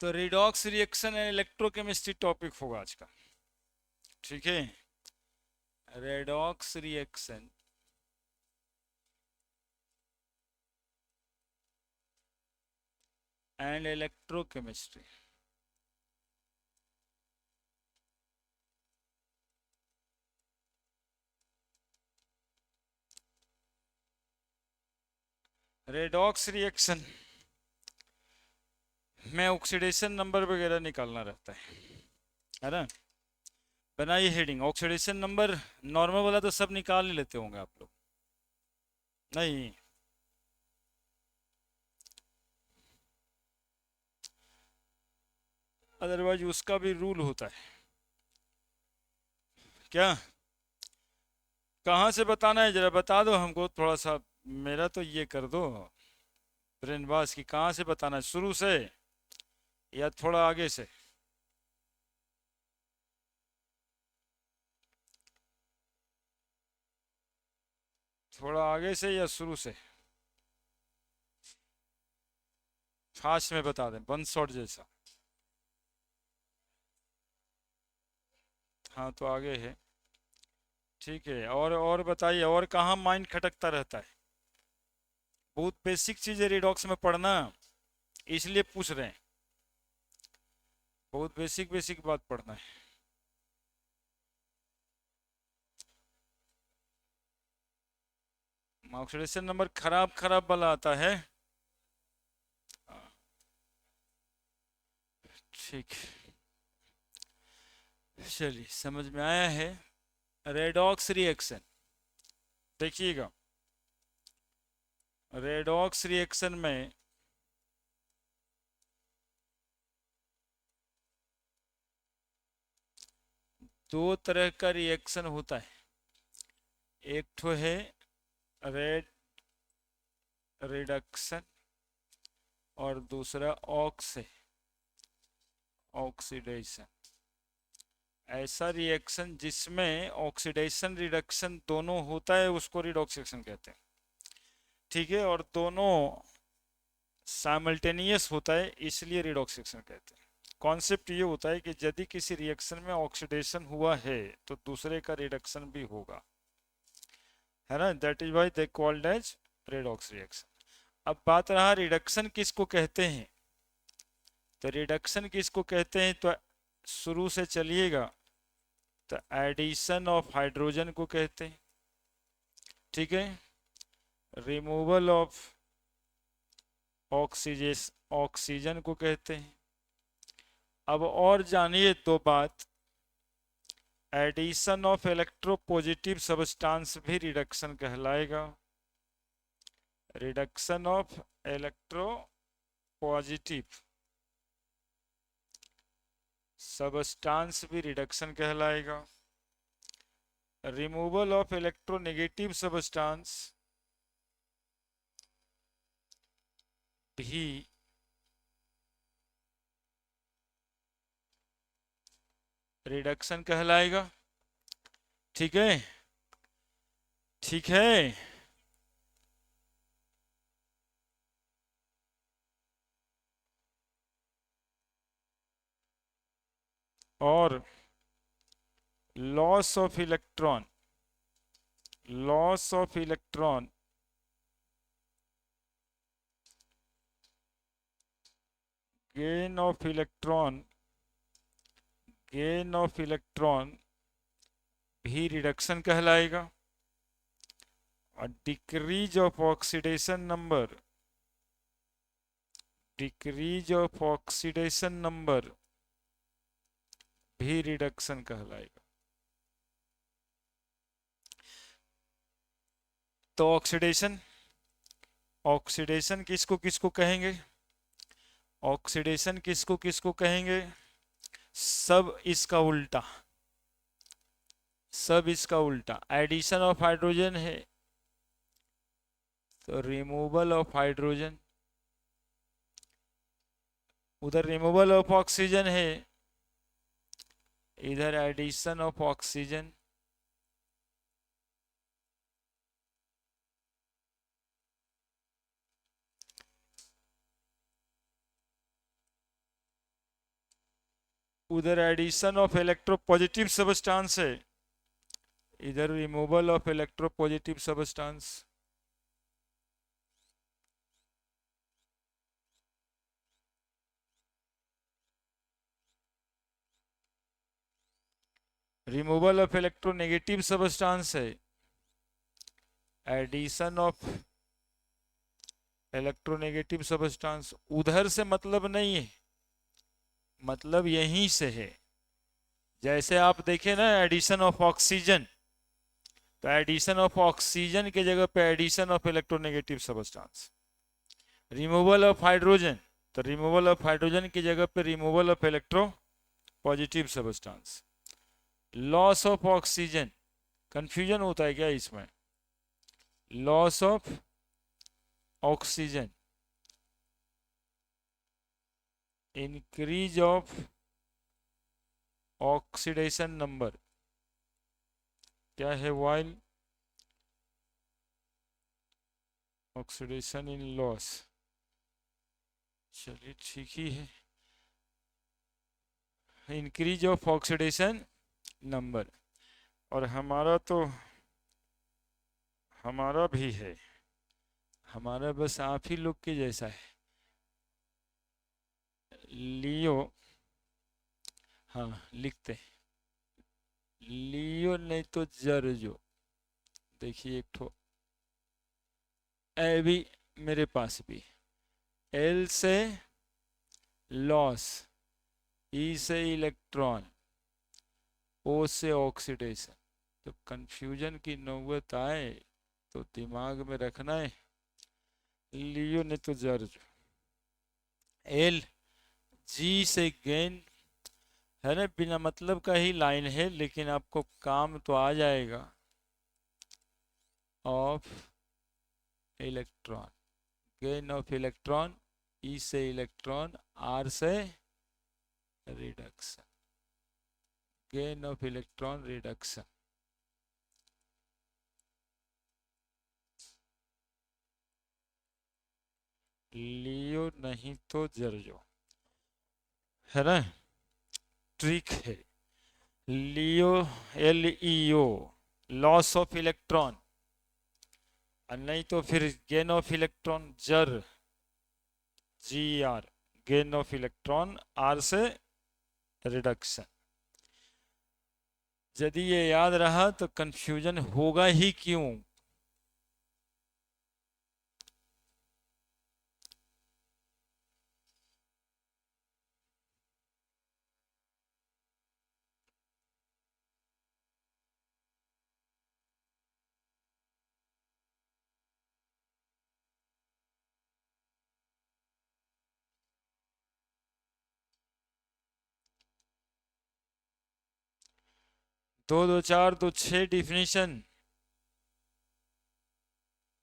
तो redox reaction and electrochemistry topic होगा आज का। ठीक है, redox reaction and electrochemistry. Redox reaction में ऑक्सीडेशन नंबर वगैरह निकालना रहता है ना। बनाइए हेडिंग ऑक्सीडेशन नंबर। नॉर्मल वाला तो सब निकाल ही लेते होंगे आप लोग, नहीं? अदरवाइज उसका भी रूल होता है क्या? कहाँ से बताना है, जरा बता दो हमको थोड़ा सा। मेरा तो ये कर दो ब्रेन वॉश की, कहाँ से बताना है, शुरू से या थोड़ा आगे से? थोड़ा आगे से या शुरू से? फास्ट में बता दें, वन शॉट जैसा। हाँ तो आगे है। ठीक है, और बताइए, और कहाँ माइंड खटकता रहता है? बहुत बेसिक चीज़ है रिडॉक्स में पढ़ना, इसलिए पूछ रहे हैं। बहुत बेसिक बेसिक बात पढ़ना है। ऑक्सीडेशन नंबर खराब खराब वाला आता है। ठीक, चलिए समझ में आया है। रेडॉक्स रिएक्शन देखिएगा, रेडॉक्स रिएक्शन में दो तरह का रिएक्शन होता है। एक तो है रेड रिडक्शन और दूसरा ऑक्स है, ऑक्सीडेशन। ऐसा रिएक्शन जिसमें ऑक्सीडेशन रिडक्शन दोनों होता है उसको रिडॉक्स रिएक्शन कहते हैं। ठीक है, और दोनों साइमल्टेनियस होता है इसलिए रिडॉक्स रिएक्शन कहते हैं। कॉन्सेप्ट ये होता है कि यदि किसी रिएक्शन में ऑक्सीडेशन हुआ है तो दूसरे का रिडक्शन भी होगा, है ना। That is why they called as redox reaction. अब बात रहा रिडक्शन किसको कहते हैं, तो रिडक्शन किसको कहते हैं, तो शुरू से चलिएगा। तो एडिशन ऑफ हाइड्रोजन को कहते हैं, ठीक है। रिमूवल ऑफ ऑक्सीजन को कहते हैं। अब और जानिए तो बात, एडिशन ऑफ इलेक्ट्रोपॉजिटिव सब्सटेंस भी रिडक्शन कहलाएगा। Reduction of electropositive substance भी रिडक्शन कहलाएगा। रिमूवल ऑफ इलेक्ट्रोनेगेटिव सबस्टांस भी रिडक्शन कहलाएगा। ठीक है, ठीक है। और loss of electron, loss of electron gain of electron, gain of electron भी रिडक्शन कहलाएगा। और decrease of oxidation number, decrease of oxidation number भी रिडक्शन कहलाएगा। तो ऑक्सीडेशन, ऑक्सीडेशन किसको किसको कहेंगे, ऑक्सीडेशन किसको किसको कहेंगे, सब इसका उल्टा, सब इसका उल्टा। एडिशन ऑफ हाइड्रोजन है तो रिमूवल ऑफ हाइड्रोजन, उधर रिमूवल ऑफ ऑक्सीजन है, इधर एडिशन ऑफ ऑक्सीजन। उधर एडिशन ऑफ इलेक्ट्रोपॉजिटिव सबस्टांस है, इधर removal of electropositive substance. Removal of electronegative substance है, एडिशन ऑफ इलेक्ट्रोनेगेटिव सबस्टांस। उधर से मतलब नहीं है, मतलब यहीं से है। जैसे आप देखें ना एडिशन ऑफ ऑक्सीजन, तो एडिशन ऑफ ऑक्सीजन के जगह पे addition of electronegative substance. Removal of hydrogen, तो रिमूवल ऑफ हाइड्रोजन की जगह पे removal of electropositive substance. Loss of oxygen, confusion होता है क्या इसमें? Loss of oxygen, increase of oxidation number, क्या है? While oxidation in loss. चलिए ठीक ही है, इंक्रीज ऑफ ऑक्सीडेशन नंबर। और हमारा भी है, हमारा बस आप ही लोग के जैसा है। लियो, हाँ लिखते हैं, लियो नहीं तो जर्जो। देखिए एक ठो ए भी मेरे पास भी, एल से लॉस, ई से इलेक्ट्रॉन, ओ से ऑक्सीडेशन। तो कंफ्यूजन की नौबत आए तो दिमाग में रखना है लियो नहीं तो जर्जो। एल, जी से गेन है ना, बिना मतलब का ही लाइन है लेकिन आपको काम तो आ जाएगा। Of electron, gain of electron, E से इलेक्ट्रॉन, आर से reduction, gain of electron reduction. LEO नहीं तो जर्जो, है ना, ट्रिक है। LEO, L E O, loss of electron, और नहीं तो फिर gain of electron, GER, G R, gain of electron, R से रिडक्शन। यदि ये याद रहा तो कंफ्यूजन होगा ही क्यों। दो दो चार दो छह डिफिनीशन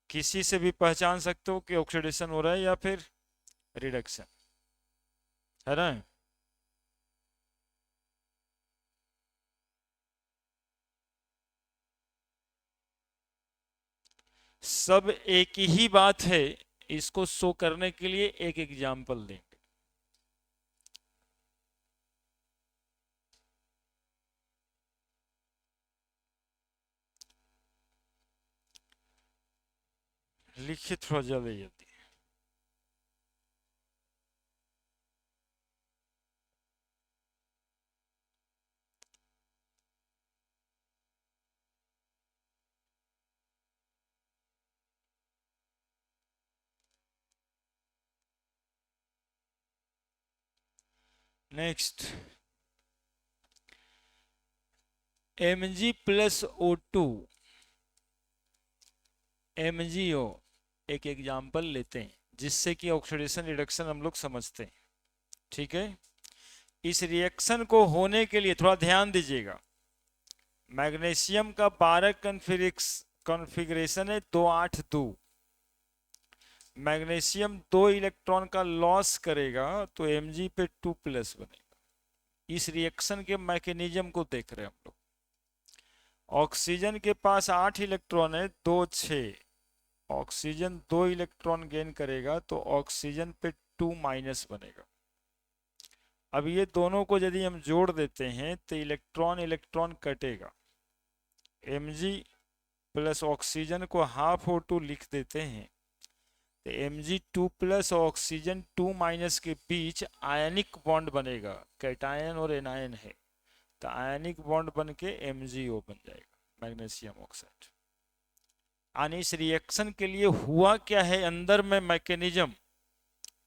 किसी से भी पहचान सकते हो कि ऑक्सीडेशन हो रहा है या फिर रिडक्शन, है ना। सब एक ही बात है, इसको शो करने के लिए एक एग्जाम्पल देंगे। लिखिए थोड़ा जल्दी जल्दी। Next, Mg plus O2, MgO, एक एग्जाम्पल लेते हैं जिससे कि ऑक्सीडेशन रिडक्शन हम लोग समझते हैं। ठीक है, इस रिएक्शन को होने के लिए थोड़ा ध्यान दीजिएगा। मैग्नीशियम का 12 कॉन्फ़िगरेशन है, 282। मैग्नीशियम 2 इलेक्ट्रॉन का लॉस करेगा तो Mg पे 2 प्लस बनेगा। इस रिएक्शन के मैकेनिज्म को देख रहे हैं हम लोग। ऑक्सीजन के पास 8 इलेक्ट्रॉन है, 2 6। ऑक्सीजन 2 इलेक्ट्रॉन गेन करेगा तो ऑक्सीजन पे 2 माइनस बनेगा। अब ये दोनों को यदि हम जोड़ देते हैं तो इलेक्ट्रॉन इलेक्ट्रॉन कटेगा, Mg प्लस ऑक्सीजन को हाफ O2 लिख देते हैं तो Mg2 प्लस ऑक्सीजन 2 माइनस के बीच आयनिक बॉन्ड बनेगा, कैटायन और एनायन है तो आयनिक बॉन्ड बन के MgO बन जाएगा, मैग्नीशियम ऑक्साइड। यानी इस रिएक्शन के लिए हुआ क्या है अंदर में मैकेनिज्म,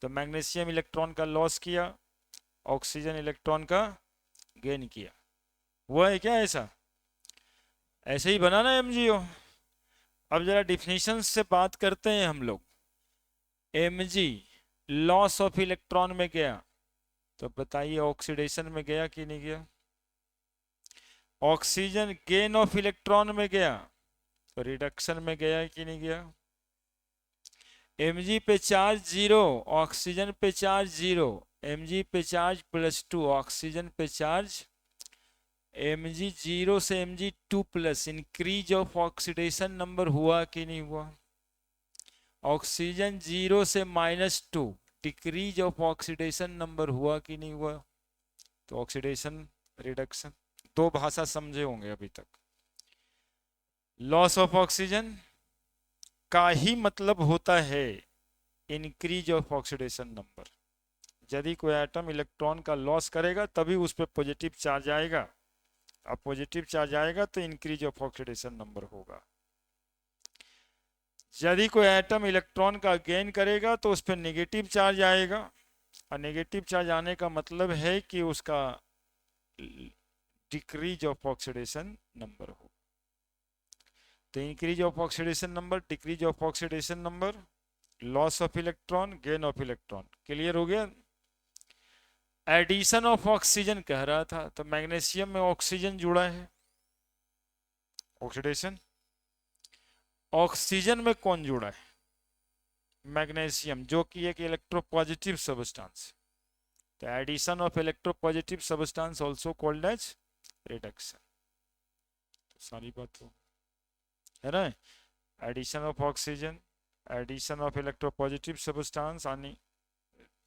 तो मैग्नीशियम इलेक्ट्रॉन का लॉस किया, ऑक्सीजन इलेक्ट्रॉन का गेन किया, हुआ है क्या ऐसा? ऐसे ही बना ना MgO। अब जरा डिफिनेशन से बात करते हैं हम लोग। Mg लॉस ऑफ इलेक्ट्रॉन में गया तो बताइए ऑक्सीडेशन में गया कि नहीं गया? ऑक्सीजन गेन ऑफ इलेक्ट्रॉन में गया तो रिडक्शन में गया कि नहीं गया? Mg पे चार्ज 0, ऑक्सीजन पे चार्ज 0, Mg पे चार्ज +2, ऑक्सीजन पे चार्ज Mg 0 से Mg2 plus, increase of oxidation number हुआ कि नहीं हुआ? ऑक्सीजन 0 से -2, डिक्रीज ऑफ ऑक्सीडेशन नंबर हुआ कि नहीं हुआ? तो ऑक्सीडेशन रिडक्शन, दो भाषा समझे होंगे अभी तक। लॉस ऑफ ऑक्सीजन का ही मतलब होता है इंक्रीज ऑफ ऑक्सीडेशन नंबर। यदि कोई एटम इलेक्ट्रॉन का लॉस करेगा तभी उस पर पॉजिटिव चार्ज आएगा, अब पॉजिटिव चार्ज आएगा तो इंक्रीज ऑफ ऑक्सीडेशन नंबर होगा। यदि कोई एटम इलेक्ट्रॉन का गेन करेगा तो उस पर नेगेटिव चार्ज आएगा, और नेगेटिव चार्ज आने का मतलब है कि उसका डिक्रीज ऑफ ऑक्सीडेशन नंबर हो। तो increase of oxidation number, decrease of oxidation number, loss of electron, gain of electron, clear हो गया? एडिशन ऑफ ऑक्सीजन कह रहा था, तो मैग्नीशियम में ऑक्सीजन जुड़ा है, ऑक्सीडेशन। ऑक्सीजन में कौन जुड़ा है? मैग्नीशियम, जो कि एक इलेक्ट्रोपॉजिटिव सब्सटेंस। तो addition of electropositive substance also called as reduction. तो सारी बात हो है ना, addition of oxygen, addition of electropositive substance, आनी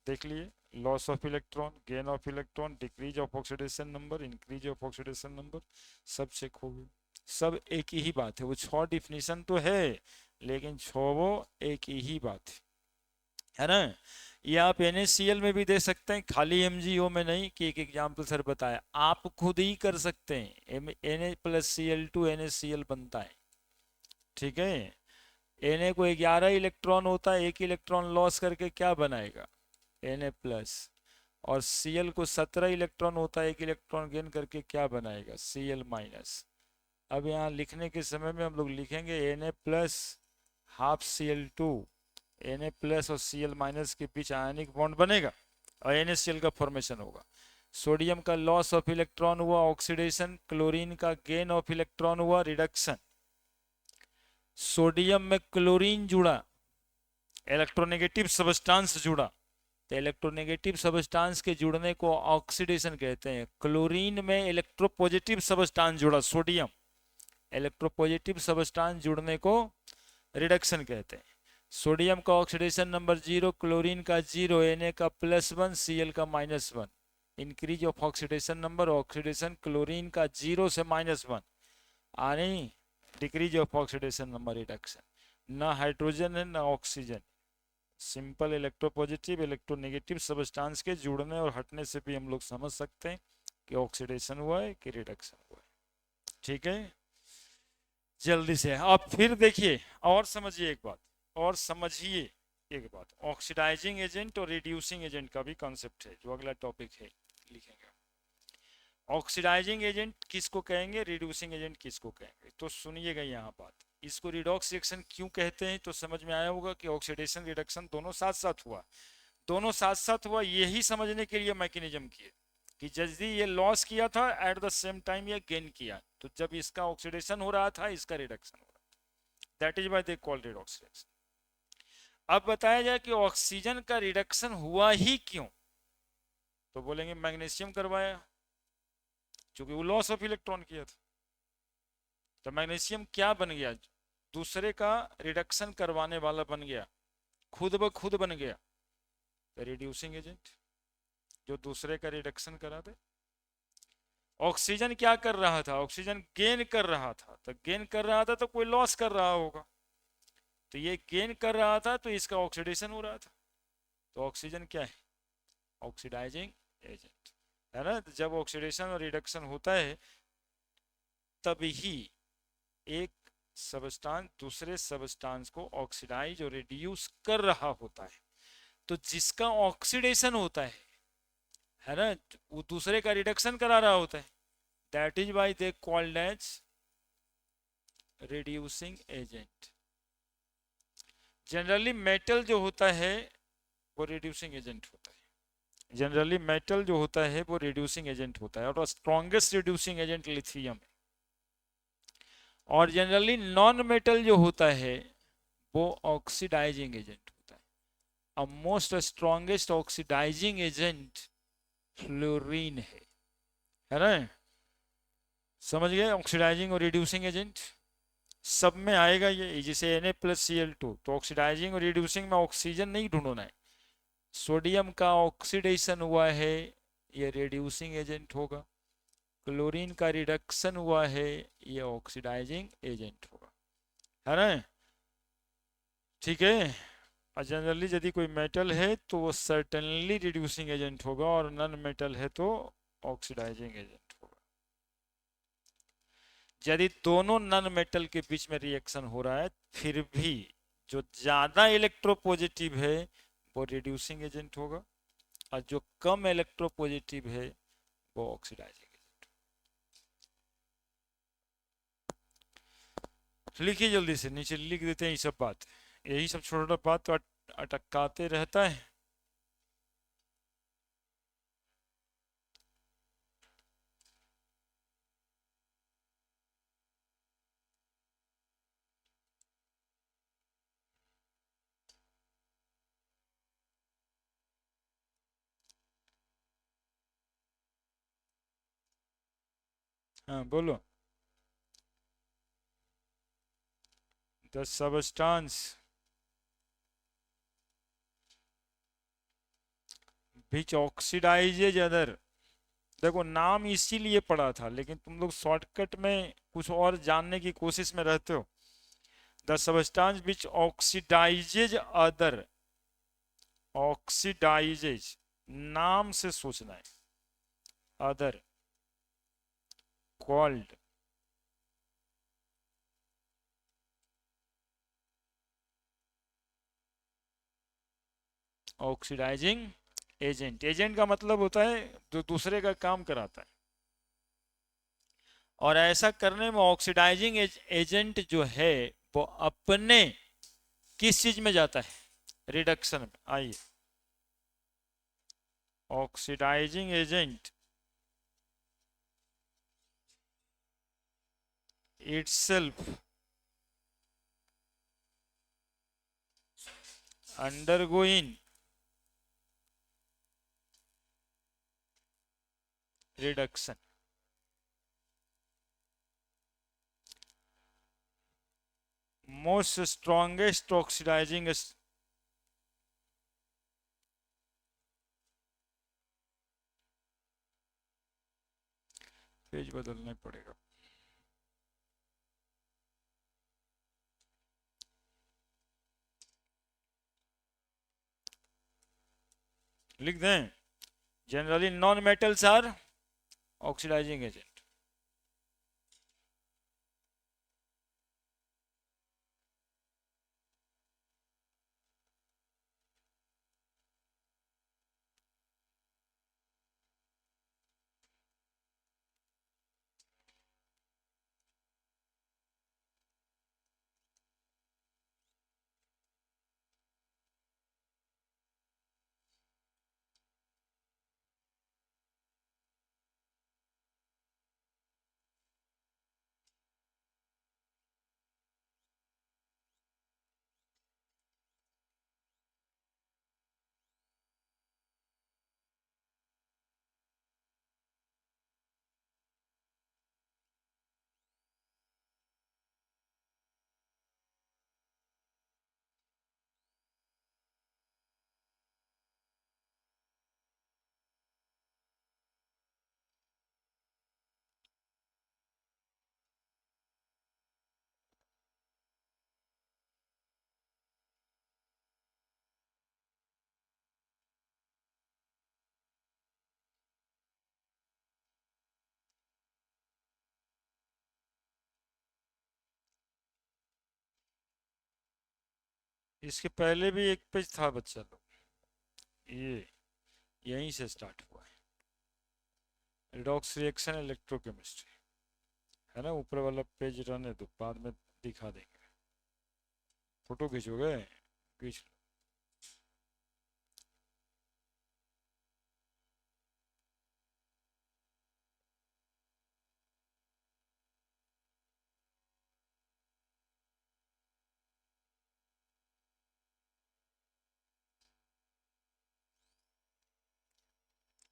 देख लिए, loss of electron, gain of electron, decrease of oxidation number, increase of oxidation number, सब चेक हो गए। सब एक ही बात है, वो 6 डिफिनेशन तो है लेकिन 6 वो एक ही बात है ना। ये आप NaCl में भी दे सकते हैं, खाली MgO में नहीं कि एक एग्जाम्पल सर बताया, आप खुद ही कर सकते हैं। Na+Cl2 NaCl बनता है, ठीक है। Na को 11 इलेक्ट्रॉन होता है, एक इलेक्ट्रॉन लॉस करके क्या बनाएगा? Na+। और Cl को 17 इलेक्ट्रॉन होता है, एक इलेक्ट्रॉन गेन करके क्या बनाएगा? Cl-। अब यहाँ लिखने के समय में हम लोग लिखेंगे Na+ हाफ Cl2, Na+ और Cl- के बीच आयनिक बॉन्ड बनेगा और NaCl का फॉर्मेशन होगा। सोडियम का लॉस ऑफ इलेक्ट्रॉन हुआ, ऑक्सीडेशन। क्लोरीन का गेन ऑफ इलेक्ट्रॉन हुआ, रिडक्शन। सोडियम में क्लोरीन जुड़ा, इलेक्ट्रोनेगेटिव सब्सटेंस जुड़ा, तो इलेक्ट्रोनेगेटिव सब्सटेंस के जुड़ने को ऑक्सीडेशन कहते हैं। क्लोरीन में इलेक्ट्रोपॉजिटिव सब्सटेंस जुड़ा, सोडियम, इलेक्ट्रोपॉजिटिव सब्सटेंस जुड़ने को रिडक्शन कहते हैं। सोडियम का ऑक्सीडेशन नंबर 0, क्लोरीन का 0, Na का +1, Cl का -1, increase of oxidation number, oxidation chlorine का 0 से -1, यानी decrease of oxidation number, reduction. ना हाइड्रोजन है ना oxygen, simple electropositive electronegative substance के जुड़ने और हटने से भी हम लोग समझ सकते हैं कि ऑक्सीडेशन हुआ है कि रिडक्शन हुआ है, ठीक है। जल्दी से अब फिर देखिए और समझिए एक बात, और समझिए एक बात, ऑक्सीडाइजिंग एजेंट और रिड्यूसिंग एजेंट का भी कॉन्सेप्ट है जो अगला टॉपिक है, लिखेंगे। ऑक्सीडाइजिंग एजेंट किसको कहेंगे, रिड्यूसिंग एजेंट किसको कहेंगे? तो सुनिएगा यहाँ बात, इसको रिडॉक्स रिएक्शन क्यों कहते हैं तो समझ में आया होगा कि ऑक्सीडेशन रिडक्शन दोनों साथ साथ हुआ, दोनों साथ साथ हुआ, यही समझने के लिए मैकेनिज्म किए कि यदि ये लॉस किया था एट द सेम टाइम ये गेन किया, तो जब इसका ऑक्सीडेशन हो रहा था इसका रिडक्शन हो रहा था, that is why they call redox reaction. अब बताया जाए कि ऑक्सीजन का रिडक्शन हुआ ही क्यों, तो बोलेंगे मैग्नीशियम करवाया, क्योंकि वो लॉस ऑफ इलेक्ट्रॉन किया था। तो मैग्नीशियम क्या बन गया? दूसरे का रिडक्शन करवाने वाला बन गया, खुद ब खुद बन गया, तो रिड्यूसिंग एजेंट। जो दूसरे का रिडक्शन करा दे। ऑक्सीजन क्या कर रहा था, ऑक्सीजन गेन कर रहा था, तो गेन कर रहा था तो कोई लॉस कर रहा होगा, तो ये गेन कर रहा था तो इसका ऑक्सीडेशन हो रहा था। तो ऑक्सीजन क्या है, ऑक्सीडाइजिंग एजेंट, है ना। तो जब ऑक्सीडेशन और रिडक्शन होता है तभी एक सबस्टांस दूसरे सबस्टांस को ऑक्सीडाइज और रिड्यूस कर रहा होता है। तो जिसका ऑक्सीडेशन होता है ना, वो दूसरे का रिडक्शन करा रहा होता है, that is why they called as reducing agent. Generally metal जो होता है वो रिड्यूसिंग एजेंट होता है, जनरली मेटल जो होता है वो रिड्यूसिंग एजेंट होता है, और स्ट्रॉन्गेस्ट रिड्यूसिंग एजेंट लिथियम है। और जनरली नॉन मेटल जो होता है वो ऑक्सीडाइजिंग एजेंट होता है। अब most strongest oxidizing agent fluorine है ना। समझ गए, ऑक्सीडाइजिंग और रिड्यूसिंग एजेंट सब में आएगा ये, जैसे Na+Cl2, तो ऑक्सीडाइजिंग और रिड्यूसिंग में ऑक्सीजन नहीं ढूंढना है, सोडियम का ऑक्सीडेशन हुआ है ये रिड्यूसिंग एजेंट होगा, क्लोरीन का रिडक्शन हुआ है ये ऑक्सीडाइजिंग एजेंट होगा, है ना। ठीक है। और जनरली यदि कोई मेटल है तो वो सर्टेनली रिड्यूसिंग एजेंट होगा, और नॉन मेटल है तो ऑक्सीडाइजिंग एजेंट होगा। यदि दोनों नॉन मेटल के बीच में रिएक्शन हो रहा है फिर भी जो ज्यादा इलेक्ट्रोपॉजिटिव है वो रिड्यूसिंग एजेंट होगा, और जो कम इलेक्ट्रोपॉजिटिव है वो ऑक्सीडाइजिंग एजेंट। लिखिए जल्दी से, नीचे लिख देते हैं ये सब बात, यही सब छोटा छोटा बात तो अटकाते रहता है। हाँ बोलो। The substance which oxidizes other, देखो नाम इसीलिए पढ़ा था लेकिन तुम लोग शॉर्टकट में कुछ और जानने की कोशिश में रहते हो। The substance which oxidizes other, oxidizes नाम से सोचना है, other called oxidizing agent. Agent का मतलब होता है जो दूसरे का काम कराता है, और ऐसा करने में ऑक्सीडाइजिंग एजेंट जो है वो अपने किस चीज में जाता है, रिडक्शन में। आइए, oxidizing agent itself undergoing reduction, most strongest oxidizing page बदलना पड़ेगा। लिख दें, generally non metals are oxidizing agent. इसके पहले भी एक पेज था बच्चा लोग, ये यहीं से स्टार्ट हुआ है, रिडॉक्स रिएक्शन इलेक्ट्रोकेमिस्ट्री, है ना। ऊपर वाला पेज रहने दो, बाद में दिखा देंगे। फोटो खींचोगे, खींच लो।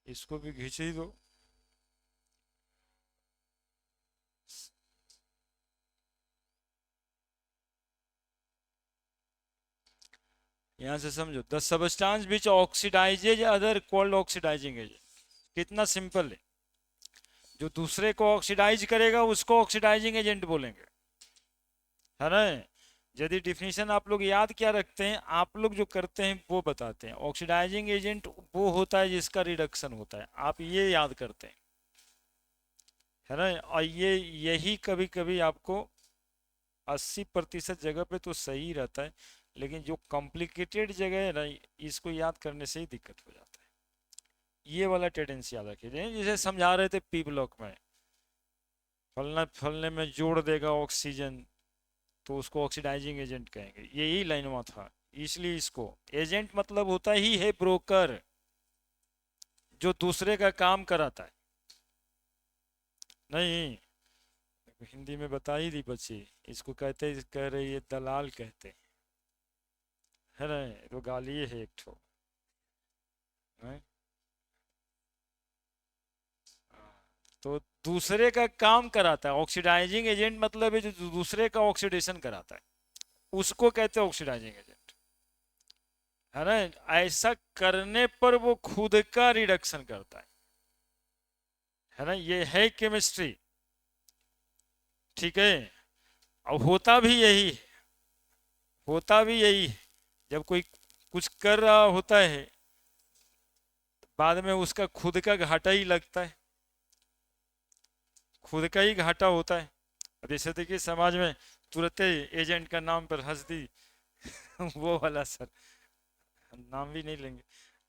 इसको भी खींच ही दो। यहाँ से समझो, the substance which oxidizes other called oxidizing agent. कितना सिंपल है, जो दूसरे को ऑक्सीडाइज करेगा उसको ऑक्सीडाइजिंग एजेंट बोलेंगे, है ना। यदि डिफिनीशन आप लोग याद क्या रखते हैं, आप लोग जो करते हैं वो बताते हैं। ऑक्सीडाइजिंग एजेंट वो होता है जिसका रिडक्शन होता है, आप ये याद करते हैं, है ना। और ये यही कभी कभी आपको 80% जगह पे तो सही रहता है, लेकिन जो कॉम्प्लिकेटेड जगह है ना, इसको याद करने से ही दिक्कत हो जाता है। ये वाला टेंडेंसी याद रखिए, जैसे समझा रहे थे पी ब्लॉक में, फलना फलने में जोड़ देगा ऑक्सीजन, तो उसको ऑक्सीडाइजिंग एजेंट कहेंगे, यही लाइन में था। इसलिए इसको, एजेंट मतलब होता ही है ब्रोकर, जो दूसरे का काम कराता है। नहीं, हिंदी में बता ही दी बच्ची, इसको कहते, कह रही है दलाल कहते हैं, है ना। तो गाली है एक ठो, है? तो दूसरे का काम कराता है, ऑक्सीडाइजिंग एजेंट मतलब है जो दूसरे का ऑक्सीडेशन कराता है, उसको कहते हैं ऑक्सीडाइजिंग एजेंट, है ना। ऐसा करने पर वो खुद का रिडक्शन करता है ना। ये है केमिस्ट्री, ठीक है। अब होता भी यही है, होता भी यही है। जब कोई कुछ कर रहा होता है, बाद में उसका खुद का घाटा ही लगता है, खुद का ही घाटा होता है। अब जैसे देखिए समाज में तुरंत एजेंट का नाम पर हंस दी वो वाला सर, नाम भी नहीं लेंगे,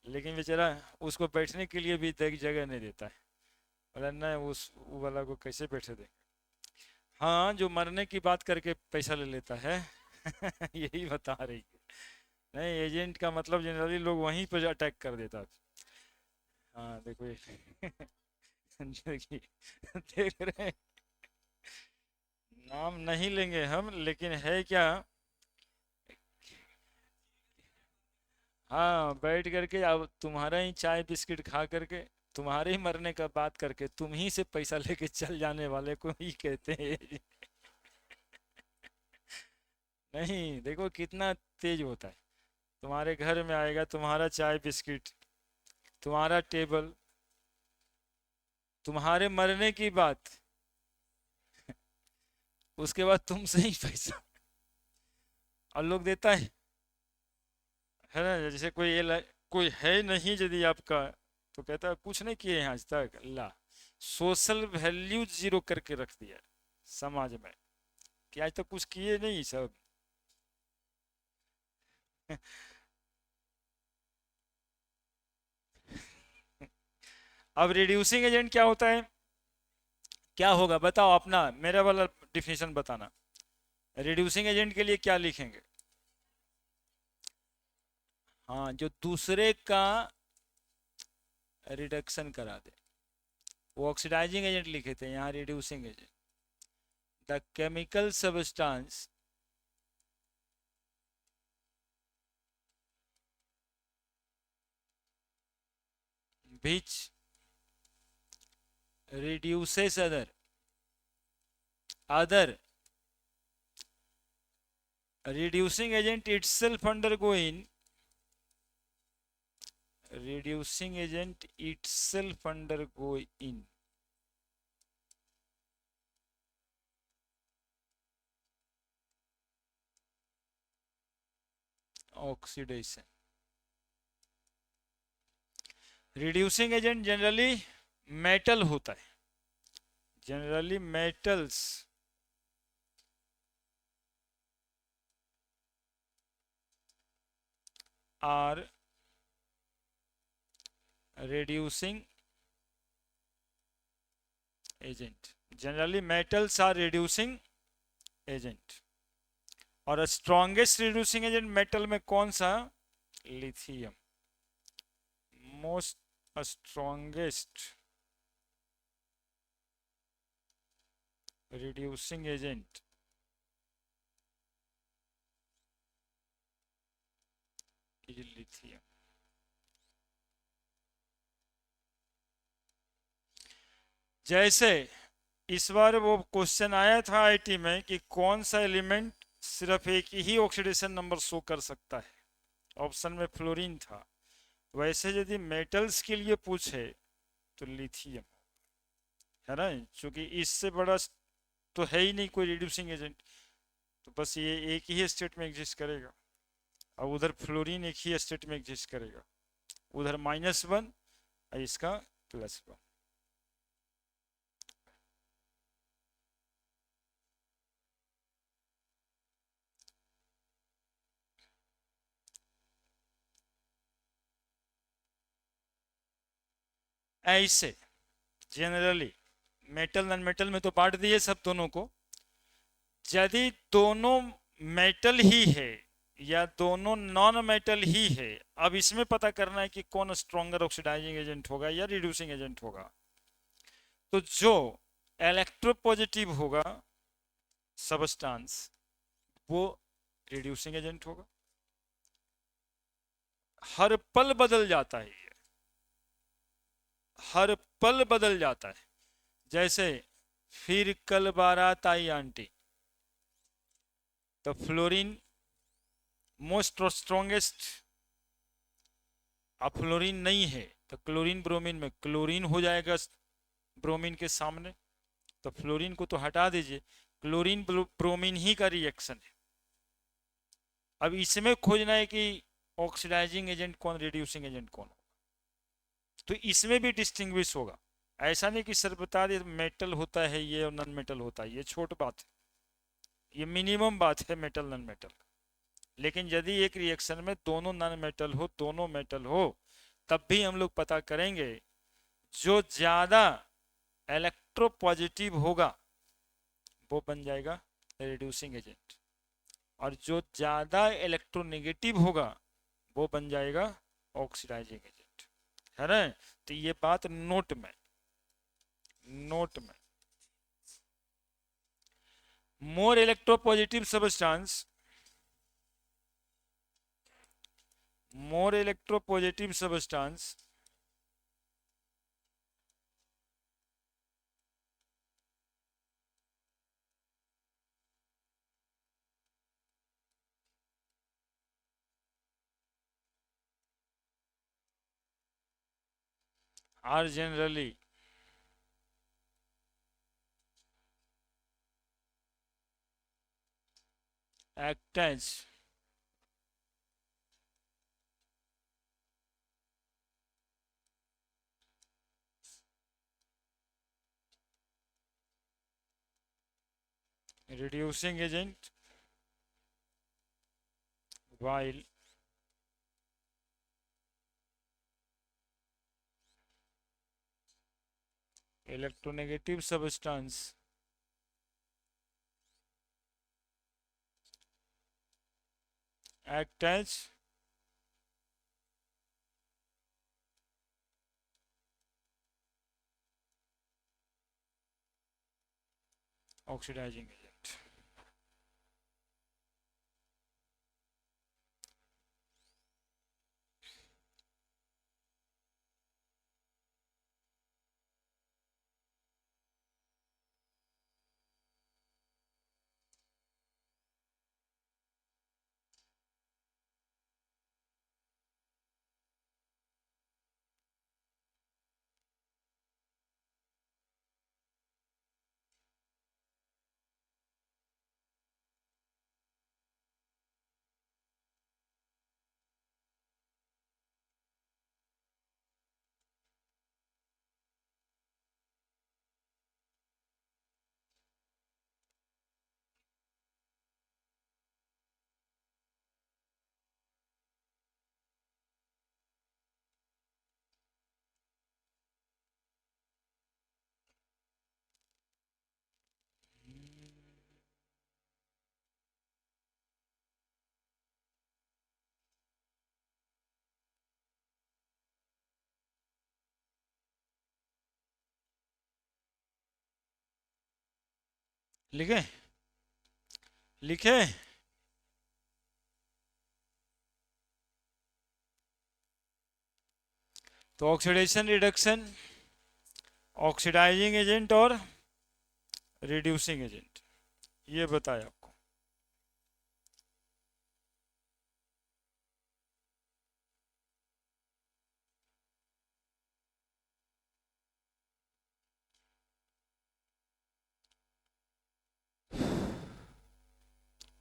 लेकिन बेचारा उसको बैठने के लिए भी जगह नहीं देता है, बोला नहीं उस वो वाला को कैसे बैठे दे। हाँ, जो मरने की बात करके पैसा ले लेता है यही बता रही है। नहीं, एजेंट का मतलब जनरली लोग वहीं पर अटैक कर देता है। हाँ देखो ये देखिए, देख रहे हैं, नाम नहीं लेंगे हम, लेकिन है क्या। हाँ, बैठ करके अब तुम्हारा ही चाय बिस्किट खा करके, तुम्हारे ही मरने का बात करके, तुम ही से पैसा लेके चल जाने वाले को ही कहते हैं नहीं, देखो कितना तेज होता है। तुम्हारे घर में आएगा, तुम्हारा चाय बिस्किट, तुम्हारा टेबल, तुम्हारे मरने की बात, उसके बाद तुमसे ही पैसा, और लोग देता है ना। जैसे कोई कोई है नहीं यदि आपका, तो कहता है कुछ नहीं किए हैं आज तक, ला सोशल वैल्यू जीरो करके रख दिया समाज में, कि आज तक कुछ किए नहीं सब अब रिड्यूसिंग एजेंट क्या होता है, क्या होगा बताओ, अपना मेरा वाला डिफिनेशन बताना। रिड्यूसिंग एजेंट के लिए क्या लिखेंगे। हाँ, जो दूसरे का रिडक्शन करा दे, वो ऑक्सीडाइजिंग एजेंट लिखे थे, यहाँ reducing agent. The chemical substance which reduces other reducing agent itself undergoing, reducing agent itself undergoing oxidation। Reducing agent generally metal होता है, generally metals, are reducing agent. Generally metals are reducing agent. और strongest reducing agent metal में कौन सा? Lithium. Most strongest reducing agent is lithium. जैसे इस बार वो question आया था आईटी में कि कौन सा एलिमेंट सिर्फ एक ही ऑक्सीडेशन नंबर शो कर सकता है, ऑप्शन में फ्लोरीन था. वैसे यदि मेटल्स के लिए पूछे तो लिथियम है ना, क्योंकि इससे बड़ा तो है ही नहीं कोई रिड्यूसिंग एजेंट. तो बस ये एक ही स्टेट में एग्जिस्ट करेगा. और उधर फ्लोरीन एक ही स्टेट में एग्जिस्ट करेगा, उधर -1 और इसका +1. ऐसे जनरली मेटल नॉन मेटल में तो बांट दिए सब दोनों को. यदि दोनों मेटल ही है या दोनों नॉन मेटल ही है, अब इसमें पता करना है कि कौन स्ट्रॉन्गर ऑक्सीडाइजिंग एजेंट होगा या रिड्यूसिंग एजेंट होगा. तो जो इलेक्ट्रोपॉजिटिव होगा सबस्टांस वो रिड्यूसिंग एजेंट होगा. हर पल बदल जाता है ये, हर पल बदल जाता है. जैसे फिर कल बारात आई आंटी, तो फ्लोरीन मोस्ट स्ट्रॉन्गेस्ट. अब फ्लोरीन नहीं है तो क्लोरीन ब्रोमीन में क्लोरीन हो जाएगा ब्रोमीन के सामने, तो फ्लोरीन को तो हटा दीजिए, क्लोरीन ब्रोमीन ही का रिएक्शन है. अब इसमें खोजना है कि ऑक्सीडाइजिंग एजेंट कौन, रिड्यूसिंग एजेंट कौन. तो इसमें भी डिस्टिंग्विश होगा. ऐसा नहीं कि सर बता दे मेटल होता है ये और नॉन मेटल होता है, ये छोट बात है, ये मिनिमम बात है मेटल नॉन मेटल. लेकिन यदि एक रिएक्शन में दोनों नॉन मेटल हो दोनों मेटल हो, तब भी हम लोग पता करेंगे जो ज्यादा इलेक्ट्रोपॉजिटिव होगा वो बन जाएगा रिड्यूसिंग एजेंट, और जो ज्यादा इलेक्ट्रोनेगेटिव होगा वो बन जाएगा ऑक्सीडाइजिंग एजेंट, है ना. तो ये बात नोट में, नोट में. मोर electropositive substance, more electropositive substance are generally act as reducing agent while electronegative substance act as oxidizing agent. लिखे लिखे तो ऑक्सीडेशन रिडक्शन, ऑक्सीडाइजिंग एजेंट और रिड्यूसिंग एजेंट, ये बताया आपको।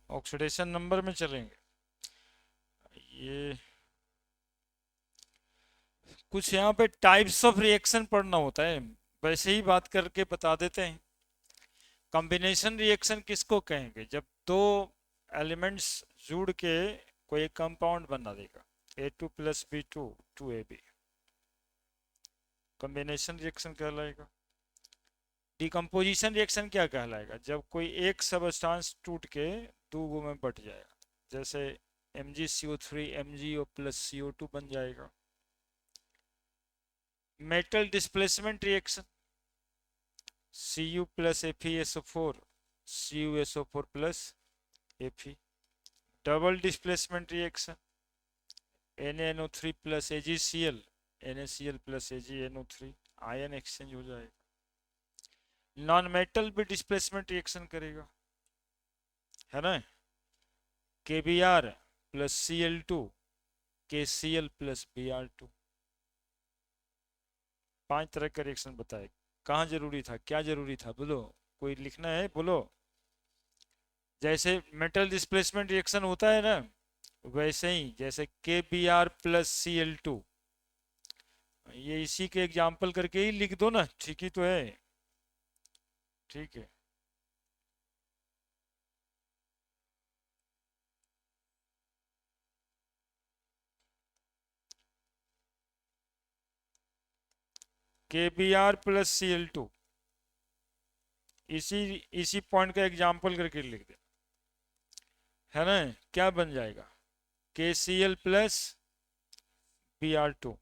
ऑक्सीडेशन नंबर में चलेंगे। ये कुछ यहाँ पे टाइप्स ऑफ रिएक्शन पढ़ना होता है, वैसे ही बात करके बता देते हैं। कॉम्बिनेशन रिएक्शन किसको कहेंगे? जब दो एलिमेंट्स जुड़ के कोई एक कंपाउंड बना देगा, A2 plus B2 2AB, combination reaction कहलाएगा। डिकम्पोजिशन रिएक्शन क्या कहलाएगा? जब कोई एक सबस्टांस टूट के दो गो में बट जाएगा, जैसे MgCO3 MgO प्लस CO2 बन जाएगा। Metal displacement reaction, Cu plus FeSO4 CuSO4 plus Fe। Double displacement reaction, NaNO3 plus AgCl NaCl plus AgNO3, ion exchange हो जाएगा। नॉन मेटल भी डिस्प्लेसमेंट रिएक्शन करेगा, है ना? KBr plus Cl2 KCl plus Br2, 5 तरह का रिएक्शन बताए। कहाँ जरूरी था, क्या जरूरी था, बोलो, कोई लिखना है बोलो। जैसे मेटल डिस्प्लेसमेंट रिएक्शन होता है ना, वैसे ही जैसे KBr प्लस Cl2, ये इसी के एग्जाम्पल करके ही लिख दो ना, ठीक ही तो है। ठीक है, KBr प्लस Cl2, इसी इसी पॉइंट का एग्जाम्पल करके लिख दे, है ना? क्या बन जाएगा? KCl plus Br2।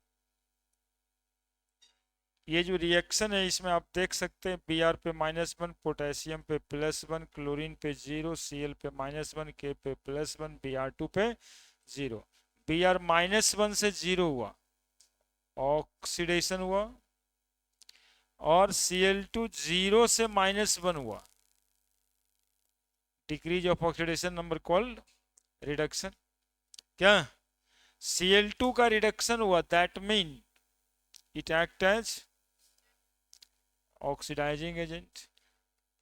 ये जो रिएक्शन है इसमें आप देख सकते हैं, Br पे -1, पोटेशियम पे +1, क्लोरीन पे 0, Cl पे -1, K पे +1, Br2 पे 0। Br -1 से 0 हुआ, ऑक्सीडेशन हुआ, और Cl2 0 से -1 हुआ, decrease of oxidation number called reduction. क्या? Cl2 का रिडक्शन हुआ, that mean it act as oxidizing agent.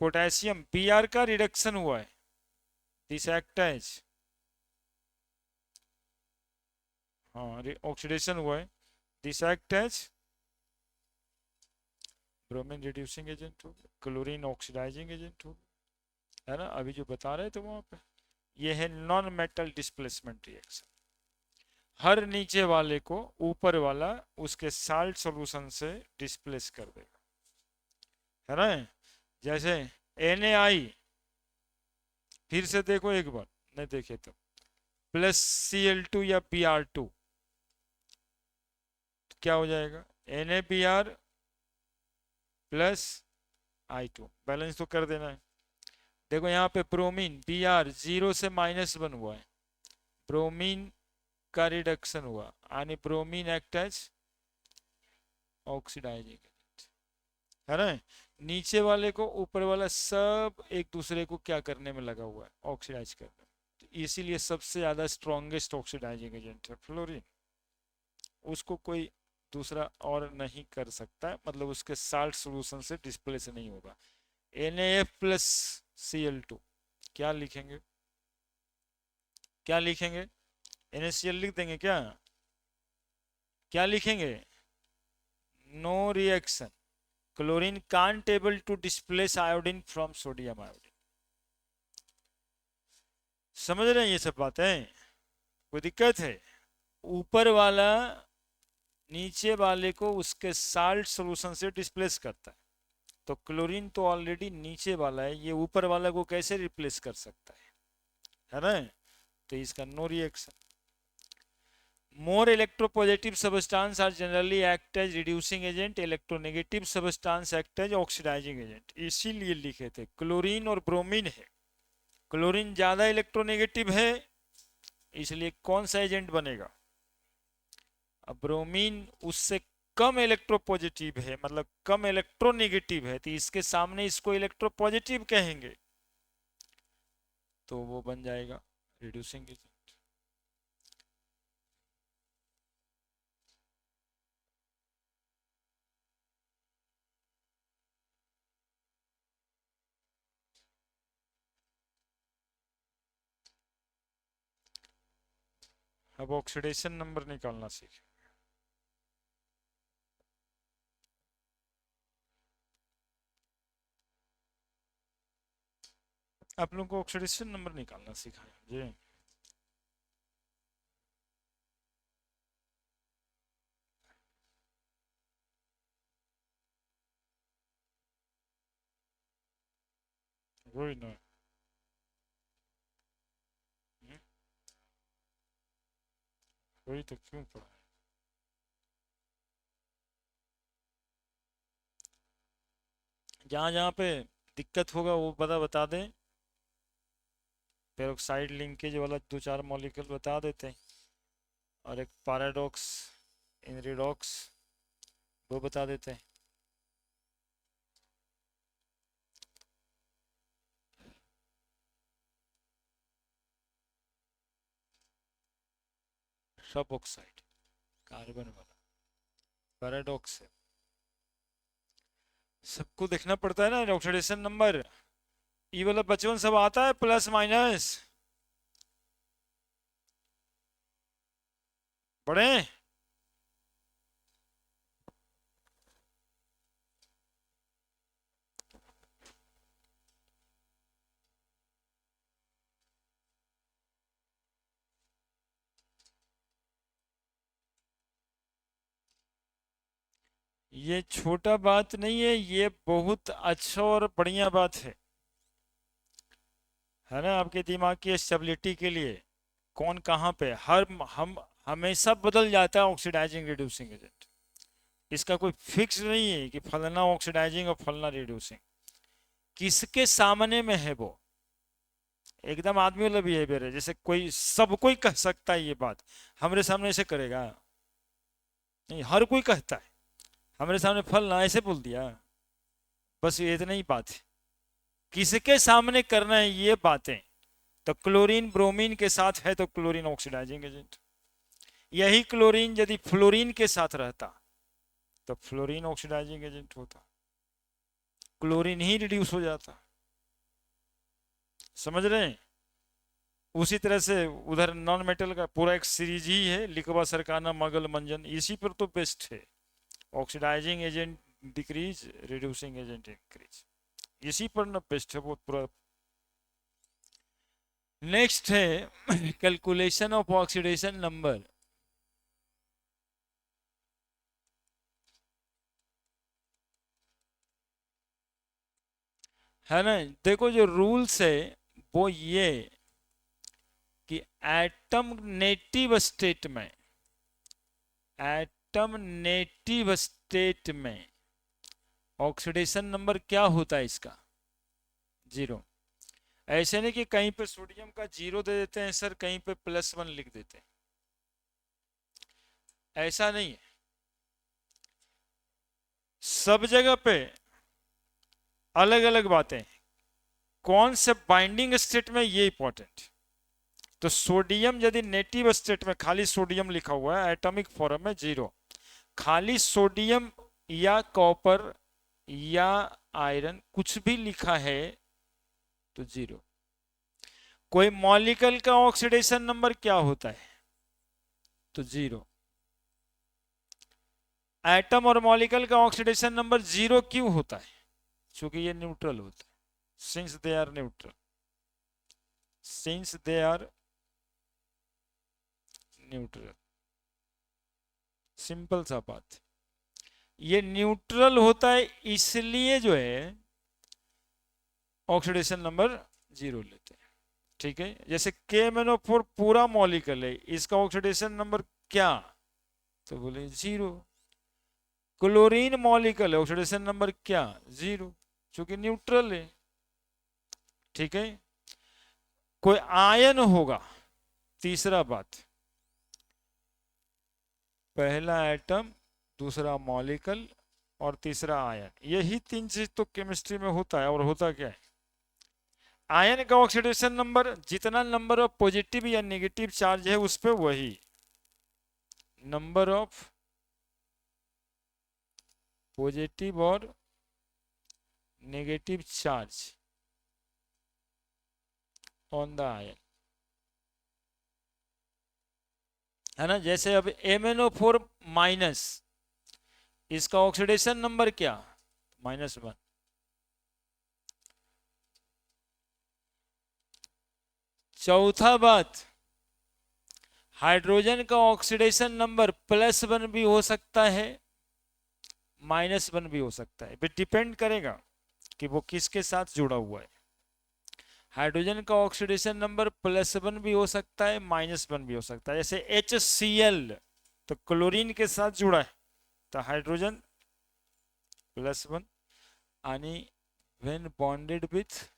Potassium Br का रिडक्शन हुआ है, दिस एक्ट एज, हाँ ऑक्सीडेशन हुआ है, this act as bromine reducing agent हो, क्लोरीन ऑक्सीडाइजिंग एजेंट हो, है ना? अभी जो बता रहे थे वहां पे, ये है नॉन मेटल डिस्प्लेसमेंट रिएक्शन। हर नीचे वाले को ऊपर वाला उसके साल्ट सॉल्यूशन से डिस्प्लेस कर देगा, है ना? जैसे NaI, फिर से देखो एक बार, नहीं देखे तो, प्लस Cl2 या Br2, क्या हो जाएगा? NaBr प्लस I2, बैलेंस तो कर देना है। देखो यहाँ पे ब्रोमीन Br 0 से -1 हुआ है, ब्रोमीन का रिडक्शन हुआ, यानी ब्रोमीन एक्ट एज ऑक्सीडाइजिंग, है ना? नीचे वाले को ऊपर वाला सब एक दूसरे को क्या करने में लगा हुआ है? ऑक्सीडाइज करने में। तो इसीलिए सबसे ज्यादा स्ट्रॉन्गेस्ट ऑक्सीडाइजिंग एजेंट है फ्लोरीन, उसको कोई दूसरा और नहीं कर सकता, मतलब उसके साल्ट सोल्यूशन से डिस्प्लेस नहीं होगा। NaF प्लस Cl2, क्या लिखेंगे? क्या लिखेंगे? NaCl लिख देंगे क्या? क्या लिखेंगे? No reaction, chlorine can't able to displace iodine from sodium iodine. समझ रहे हैं ये सब बातें? कोई दिक्कत है? ऊपर वाला नीचे वाले को उसके साल्ट सॉल्यूशन से डिस्प्लेस करता है, तो क्लोरीन तो ऑलरेडी नीचे वाला है, ये ऊपर वाला को कैसे रिप्लेस कर सकता है ना? तो इसका no reaction. More electropositive substance are generally act as reducing agent, electronegative substance act as oxidizing agent, इसीलिए लिखे थे। क्लोरीन और ब्रोमीन है, क्लोरीन ज्यादा इलेक्ट्रोनेगेटिव है, इसलिए कौन सा एजेंट बनेगा? अब ब्रोमीन उससे कम इलेक्ट्रोपॉजिटिव है, मतलब कम इलेक्ट्रोनेगेटिव है, तो इसके सामने इसको इलेक्ट्रोपॉजिटिव कहेंगे, तो वो बन जाएगा रिड्यूसिंग एजेंट। अब ऑक्सीडेशन नंबर निकालना सीखें। आप लोगों को ऑक्सीडेशन नंबर निकालना सिखाया जी। वही ना। हम्म, वही तो क्यों पढ़ा। जहाँ जहाँ पे दिक्कत होगा वो बता दें। पेरोक्साइड लिंकेज वाला दो चार मॉलिक्यूल बता देते हैं, और एक पैराडॉक्स इन रिडॉक्स वो बता देते हैं। सब ऑक्साइड कार्बन वाला पैराडॉक्स है, सबको देखना पड़ता है ना ऑक्सीडेशन नंबर। ये वाला बचपन सब आता है, प्लस माइनस पढ़े। ये छोटा बात नहीं है, ये बहुत अच्छा और बढ़िया बात है ना, आपके दिमाग की स्टेबिलिटी के लिए। कौन कहाँ पे हर हम हमेशा बदल जाता है ऑक्सीडाइजिंग रिड्यूसिंग एजेंट। इसका कोई फिक्स नहीं है कि फलना ऑक्सीडाइजिंग और फलना रिड्यूसिंग। किसके सामने में है वो, एकदम आदमी वाला बिहेवियर है, जैसे कोई सब कोई कह सकता है ये बात, हमारे सामने ऐसे करेगा नहीं, हर कोई कहता है हमारे सामने फलना ऐसे बोल दिया, बस ये इतना ही बात है। किसके सामने करना है ये बातें। तो क्लोरीन ब्रोमीन के साथ है तो क्लोरीन ऑक्सीडाइजिंग एजेंट, यही क्लोरीन यदि फ्लोरीन के साथ रहता तो फ्लोरीन ऑक्सीडाइजिंग एजेंट होता, क्लोरीन ही रिड्यूस हो जाता। समझ रहे हैं? उसी तरह से उधर नॉन मेटल का पूरा एक सीरीज ही है, लिकवा सरकाना मगल मंजन, इसी पर तो बेस्ट है। Oxidizing agent decrease, reducing agent increase, इसी पर ना बेस्ट है वो पूरा। नेक्स्ट है कैलकुलेशन ऑफ ऑक्सीडेशन नंबर। है ना, देखो जो रूल्स है वो ये कि एटम नेटिव स्टेट में, एटम नेटिव स्टेट में ऑक्सीडेशन नंबर क्या होता है इसका? जीरो। ऐसे नहीं कि कहीं पे सोडियम का जीरो दे देते हैं सर, कहीं पे +1 लिख देते हैं, ऐसा नहीं है। सब जगह पे अलग अलग बातें, कौन से बाइंडिंग स्टेट में, ये इंपॉर्टेंट। तो सोडियम यदि नेटिव स्टेट में खाली सोडियम लिखा हुआ है, एटॉमिक फॉर्म में जीरो, खाली सोडियम या कॉपर या आयरन कुछ भी लिखा है तो जीरो। कोई मॉलिक्यूल का ऑक्सीडेशन नंबर क्या होता है तो जीरो। एटम और मॉलिक्यूल का ऑक्सीडेशन नंबर जीरो क्यों होता है? क्योंकि ये न्यूट्रल होता है, since they are neutral, since they are neutral, simple सा बात। ये न्यूट्रल होता है इसलिए जो है ऑक्सीडेशन नंबर जीरो लेते हैं। ठीक है, जैसे KMnO4 पूरा मॉलिक्यूल है, इसका ऑक्सीडेशन नंबर क्या, तो बोले 0। क्लोरीन मॉलिक्यूल है, ऑक्सीडेशन नंबर क्या, 0, क्योंकि न्यूट्रल है। ठीक है, कोई आयन होगा, तीसरा बात, पहला एटम, दूसरा मॉलिक्यूल और तीसरा आयन, यही 3 चीज तो केमिस्ट्री में होता है। और होता क्या है, आयन का ऑक्सीडेशन नंबर, जितना नंबर ऑफ पॉजिटिव या नेगेटिव चार्ज है उस पे वही नंबर ऑफ पॉजिटिव और negative charge on the ion, है ना। जैसे अब MnO4 माइनस, इसका ऑक्सीडेशन नंबर क्या, -1। चौथा बात, हाइड्रोजन का ऑक्सीडेशन नंबर +1 भी हो सकता है, -1 भी हो सकता है, डिपेंड करेगा कि वो किसके साथ जुड़ा हुआ है। हाइड्रोजन का ऑक्सीडेशन नंबर +1 भी हो सकता है, -1 भी हो सकता है। जैसे HCl तो क्लोरीन के साथ जुड़ा है, तो हाइड्रोजन +1, आणि व्हेन बॉन्डेड विथ,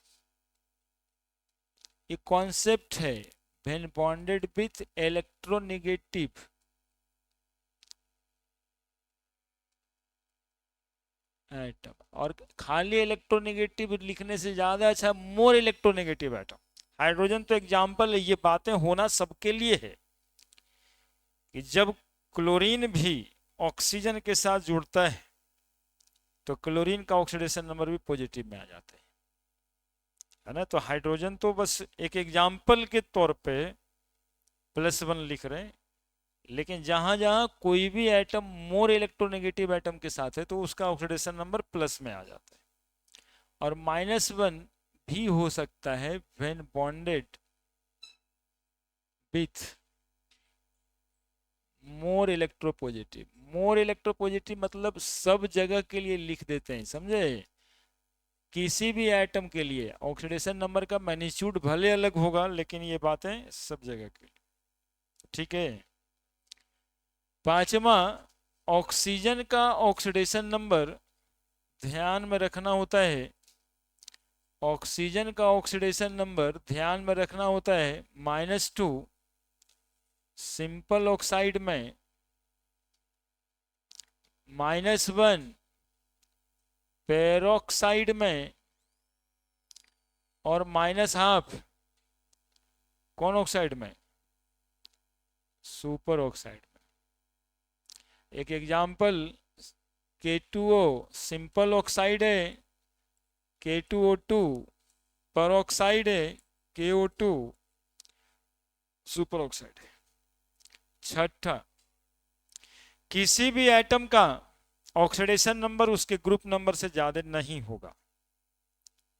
ये कॉन्सेप्ट है, when bonded with electronegative atom, और खाली इलेक्ट्रोनेगेटिव लिखने से ज्यादा अच्छा मोर इलेक्ट्रोनेगेटिव एटम। हाइड्रोजन तो एग्जाम्पल है, ये बातें होना सबके लिए है कि जब क्लोरीन भी ऑक्सीजन के साथ जुड़ता है तो क्लोरीन का ऑक्सीडेशन नंबर भी पॉजिटिव में आ जाता है ना। तो हाइड्रोजन तो बस एक एग्जाम्पल के तौर पे +1 लिख रहे हैं, लेकिन जहां जहां कोई भी एटम मोर इलेक्ट्रोनेगेटिव एटम के साथ है तो उसका ऑक्सीडेशन नंबर प्लस में आ जाता है। और -1 भी हो सकता है when bonded with more electropositive. More electropositive मतलब सब जगह के लिए लिख देते हैं, समझे। किसी भी एटम के लिए ऑक्सीडेशन नंबर का मैग्नीट्यूड भले अलग होगा, लेकिन ये बातें सब जगह के लिए, ठीक है। पांचवा, ऑक्सीजन का ऑक्सीडेशन नंबर ध्यान में रखना होता है, ऑक्सीजन का ऑक्सीडेशन नंबर ध्यान में रखना होता है -2 सिंपल ऑक्साइड में, -1 पेरोक्साइड में, और -1/2 कौन ऑक्साइड में, सुपर ऑक्साइड में। एक एग्जांपल, K2O सिंपल ऑक्साइड है, K2O2 पेरोक्साइड है, KO2 सुपर ऑक्साइड है। छठा, किसी भी एटम का ऑक्सीडेशन नंबर उसके ग्रुप नंबर से ज्यादा नहीं होगा।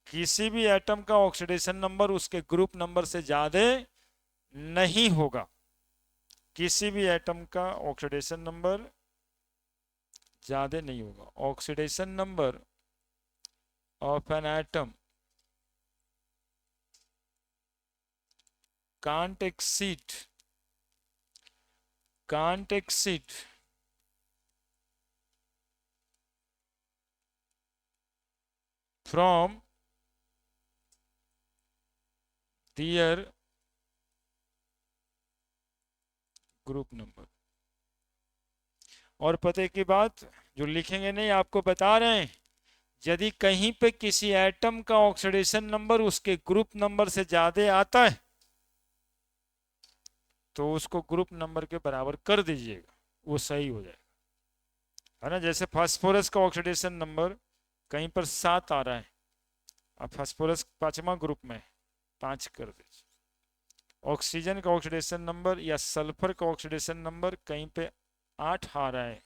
किसी भी एटम का ऑक्सीडेशन नंबर उसके ग्रुप नंबर से ज्यादा नहीं होगा। किसी भी एटम का ऑक्सीडेशन नंबर ज्यादा नहीं होगा। Oxidation number of an atom can't exceed from their group number. और पते की बात जो लिखेंगे नहीं, आपको बता रहे हैं, यदि कहीं पे किसी एटम का ऑक्सीडेशन नंबर उसके ग्रुप नंबर से ज्यादा आता है तो उसको ग्रुप नंबर के बराबर कर दीजिएगा, वो सही हो जाएगा, है ना। जैसे फास्फोरस का ऑक्सीडेशन नंबर कहीं पर 7 आ रहा है, अब फास्फोरस 5वां ग्रुप में 5 कर दीजिए। ऑक्सीजन का ऑक्सीडेशन नंबर या सल्फर का ऑक्सीडेशन नंबर कहीं पे 8 आ रहा है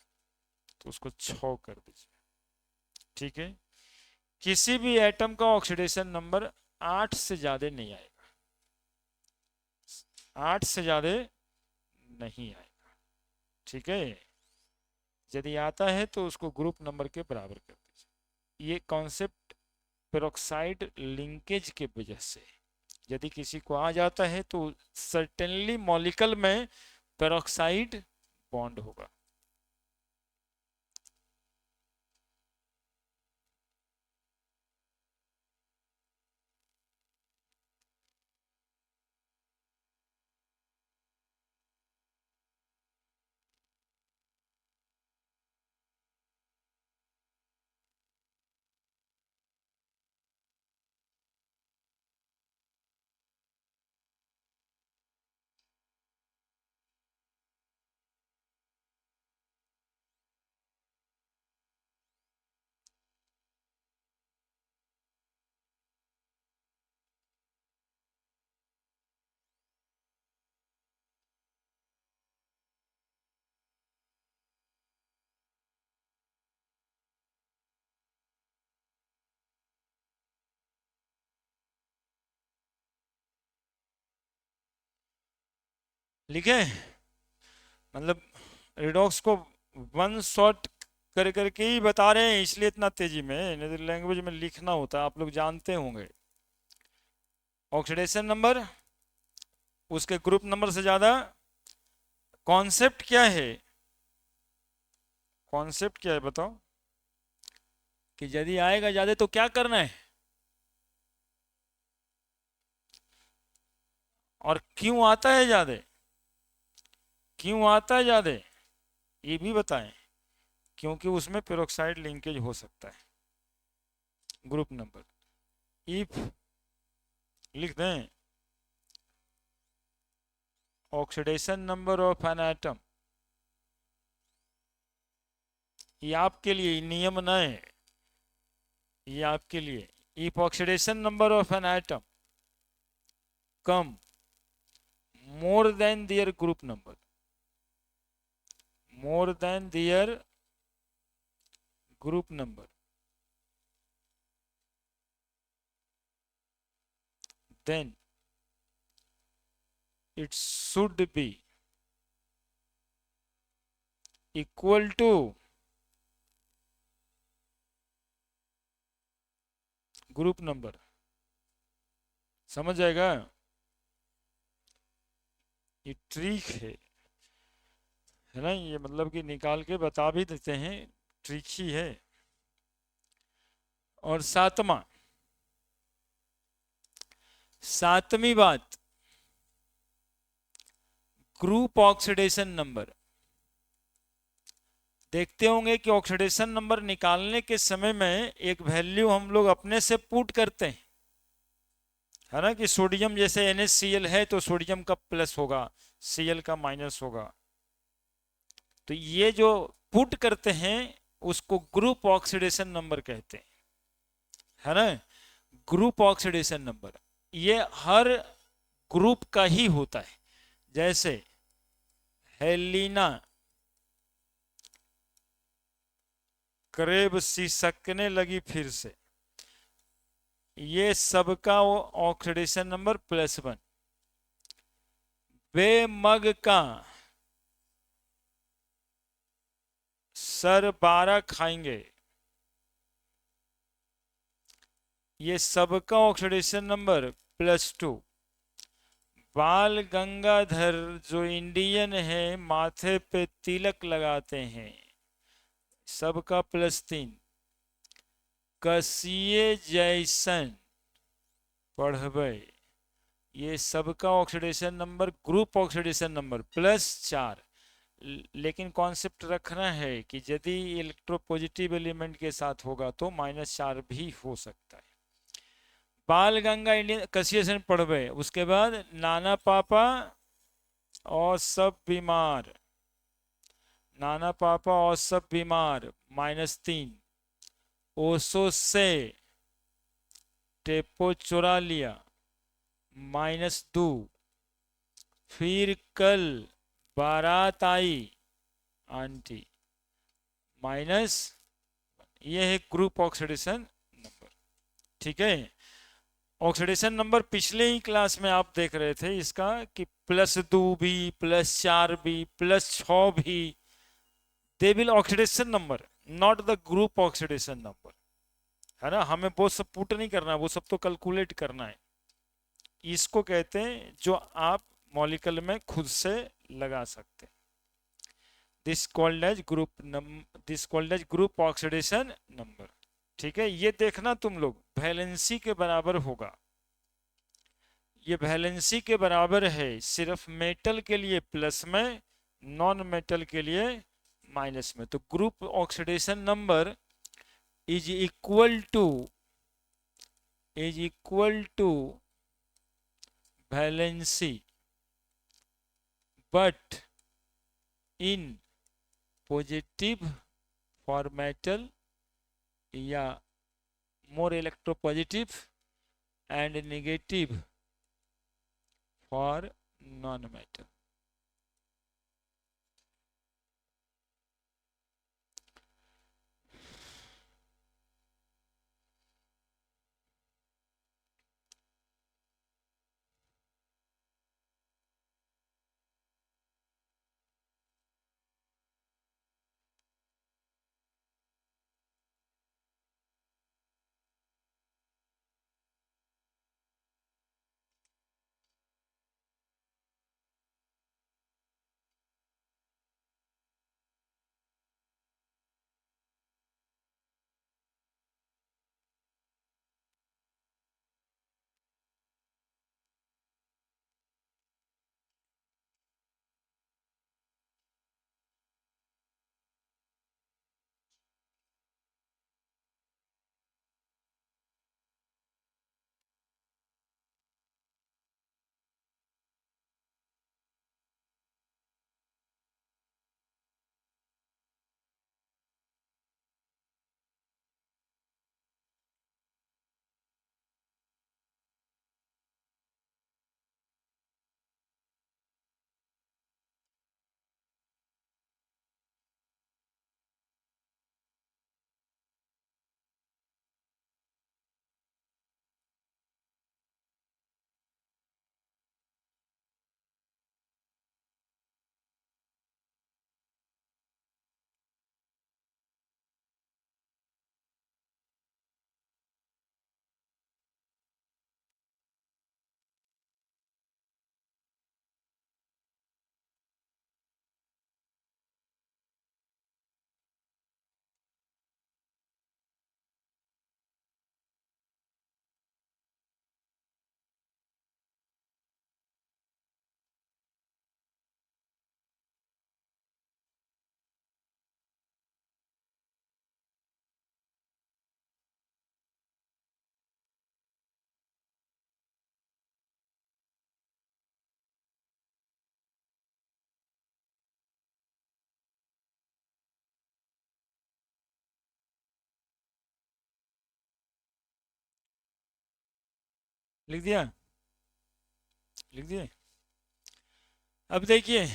तो उसको 6 कर दीजिए, ठीक है। किसी भी एटम का ऑक्सीडेशन नंबर 8 से ज्यादा नहीं आएगा, 8 से ज्यादा नहीं आएगा, ठीक है। यदि आता है तो उसको ग्रुप नंबर के बराबर कर दीजिए। ये कॉन्सेप्ट पेरोक्साइड लिंकेज के वजह से, यदि किसी को आ जाता है तो सर्टेनली मॉलिक्यूल में पेरोक्साइड बॉन्ड होगा। लिखे, मतलब रिडॉक्स को वन शॉट कर करके ही बता रहे हैं, इसलिए इतना तेजी में, नहीं तो लैंग्वेज में लिखना होता है, आप लोग जानते होंगे। ऑक्सीडेशन नंबर उसके ग्रुप नंबर से ज्यादा। कॉन्सेप्ट क्या है, कॉन्सेप्ट क्या है बताओ, कि यदि आएगा ज्यादा तो क्या करना है, और क्यों आता है ज्यादा, क्यों आता है ज्यादा, ये भी बताएं। क्योंकि उसमें पेरोक्साइड लिंकेज हो सकता है। ग्रुप नंबर, इफ लिख दें oxidation number of an atom, ये आपके लिए नियम न है, ये आपके लिए। If oxidation number of an atom come more than there group number, more than there group number, then it should be equal to group number. समझ जाएगा, ये ट्रिक है ना, ये मतलब कि निकाल के बता भी देते हैं, ट्रिक ही है। और सातवीं बात, ग्रुप ऑक्सीडेशन नंबर। देखते होंगे कि ऑक्सीडेशन नंबर निकालने के समय में एक वैल्यू हम लोग अपने से पुट करते हैं, है ना, कि सोडियम जैसे NaCl है तो सोडियम का प्लस होगा, Cl का माइनस होगा। तो ये जो पुट करते हैं उसको ग्रुप ऑक्सीडेशन नंबर कहते हैं, है ना। ग्रुप ऑक्सीडेशन नंबर ये हर ग्रुप का ही होता है। जैसे हेलिना करेब सिसकने लगी फिर से, ये सबका ऑक्सीडेशन नंबर +1। बेमग का सर 12 खाएंगे, ये सबका ऑक्सीडेशन नंबर +2। बाल गंगाधर जो इंडियन है माथे पे तिलक लगाते हैं, सबका +3। कसिए जैसन पढ़वे, ये सबका oxidation number group oxidation number +4। लेकिन कॉन्सेप्ट रखना है कि यदि इलेक्ट्रोपॉजिटिव एलिमेंट के साथ होगा तो -4 भी हो सकता है। बाल गंगा इंडियन कसिए पढ़वे, उसके बाद नाना पापा और सब बीमार, नाना पापा और सब बीमार -3। ओसो से टेपो चुरा लिया -2। फिर कल बारात आई आंटी माइनस, ये है ग्रुप ऑक्सीडेशन नंबर। ठीक है, ऑक्सीडेशन नंबर पिछले ही क्लास में आप देख रहे थे इसका कि +2 भी, +4 भी, +6 भी, they will oxidation number, not the group oxidation number, है ना। हमें वो सब पुट नहीं करना, वो सब तो कैलकुलेट करना है। इसको कहते हैं जो आप मॉलिक्यूल में खुद से लगा सकते हैं। This called age group oxidation number. ठीक है, ये देखना तुम लोग वैलेंसी के बराबर होगा, ये वैलेंसी के बराबर है, सिर्फ मेटल के लिए प्लस में, नॉन मेटल के लिए माइनस में। तो group oxidation number is equal to valency but in positive for metal या more electropositive and negative for non metal. लिख दिया, लिख दिए। अब देखिए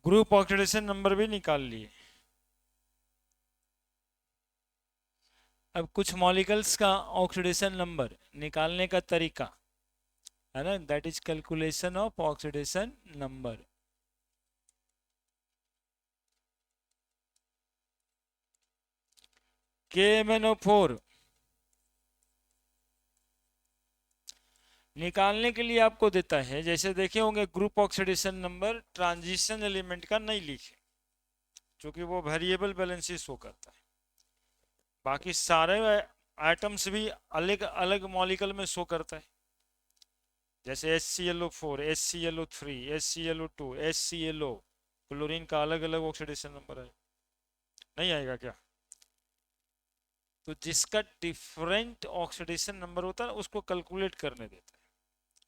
ग्रुप ऑक्सीडेशन नंबर भी निकाल लिए। अब कुछ मॉलिक्यूल्स का ऑक्सीडेशन नंबर निकालने का तरीका है ना, that is calculation of oxidation number. KMnO4 निकालने के लिए आपको देता है, जैसे देखे होंगे group oxidation number transition element का नहीं लिखे, क्योंकि वो वेरिएबल बैलेंस शो करता है। बाकी सारे एटम्स भी अलग अलग मॉलिक्यूल में शो करता है, जैसे HClO4, HClO3, HClO2, HClO, chlorine का अलग अलग ऑक्सीडेशन नंबर है, नहीं आएगा क्या? तो जिसका डिफरेंट ऑक्सीडेशन नंबर होता है उसको कैलकुलेट करने देता है,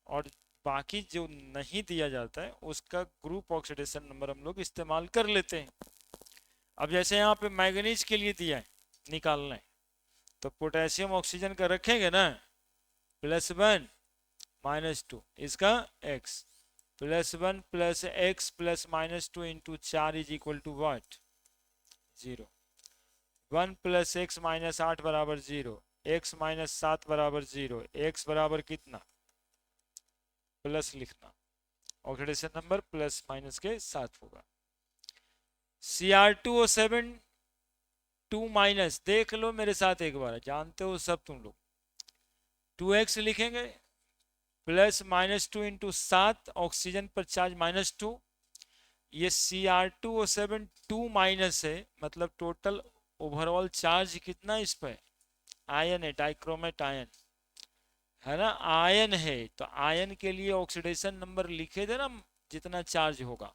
और बाकी जो नहीं दिया जाता है उसका ग्रुप ऑक्सीडेशन नंबर हम लोग इस्तेमाल कर लेते हैं। अब जैसे यहाँ पे मैग्नीज के लिए दिया है निकालना है, तो पोटेशियम ऑक्सीजन का रखेंगे ना, +1 -2, इसका x, +1 + x + -2 into 4 is equal to what 0, 1 + x - 8 बराबर 0, x - 7 बराबर 0, x बराबर कितना प्लस लिखना, ऑक्सीडेशन नंबर प्लस माइनस के साथ होगा। Cr2O7 2- देख लो मेरे साथ एक बार, जानते हो सब तुम लोग, 2x लिखेंगे, +-2 इंटू 7, ऑक्सीजन पर चार्ज -2, ये Cr2O7 2 माइनस है, मतलब टोटल ओवरऑल चार्ज कितना इस पे, आयन है, डाइक्रोमेट आयन है ना, आयन है। तो आयन के लिए ऑक्सीडेशन नंबर लिखे थे ना, जितना चार्ज होगा।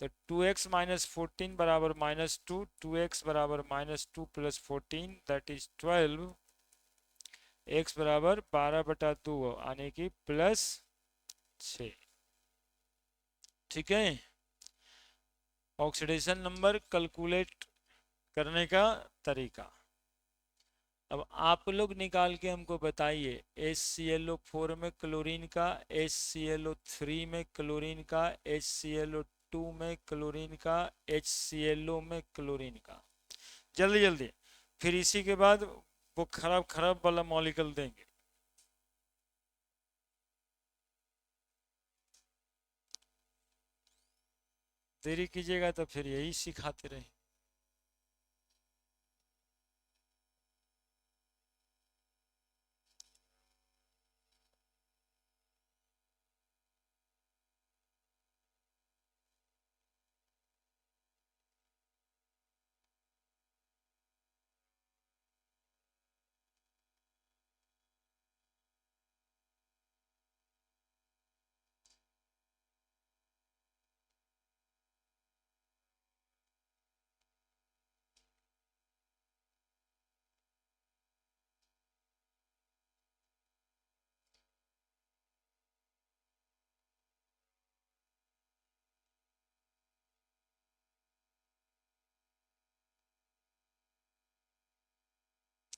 तो 2x माइनस 14 बराबर -2, 2x बराबर -2 प्लस 14 दैट इज 12, x बराबर 12/2 आने की +6। ठीक है, ऑक्सीडेशन नंबर कैलकुलेट करने का तरीका। अब आप लोग निकाल के हमको बताइए, HClO4 में क्लोरीन का, HClO3 में क्लोरीन का, HClO2 में क्लोरीन का, HClO में क्लोरीन का, जल्दी जल्दी। फिर इसी के बाद वो खराब खराब वाला मॉलिक्यूल देंगे। देरी कीजिएगा तो फिर यही सिखाते रहे।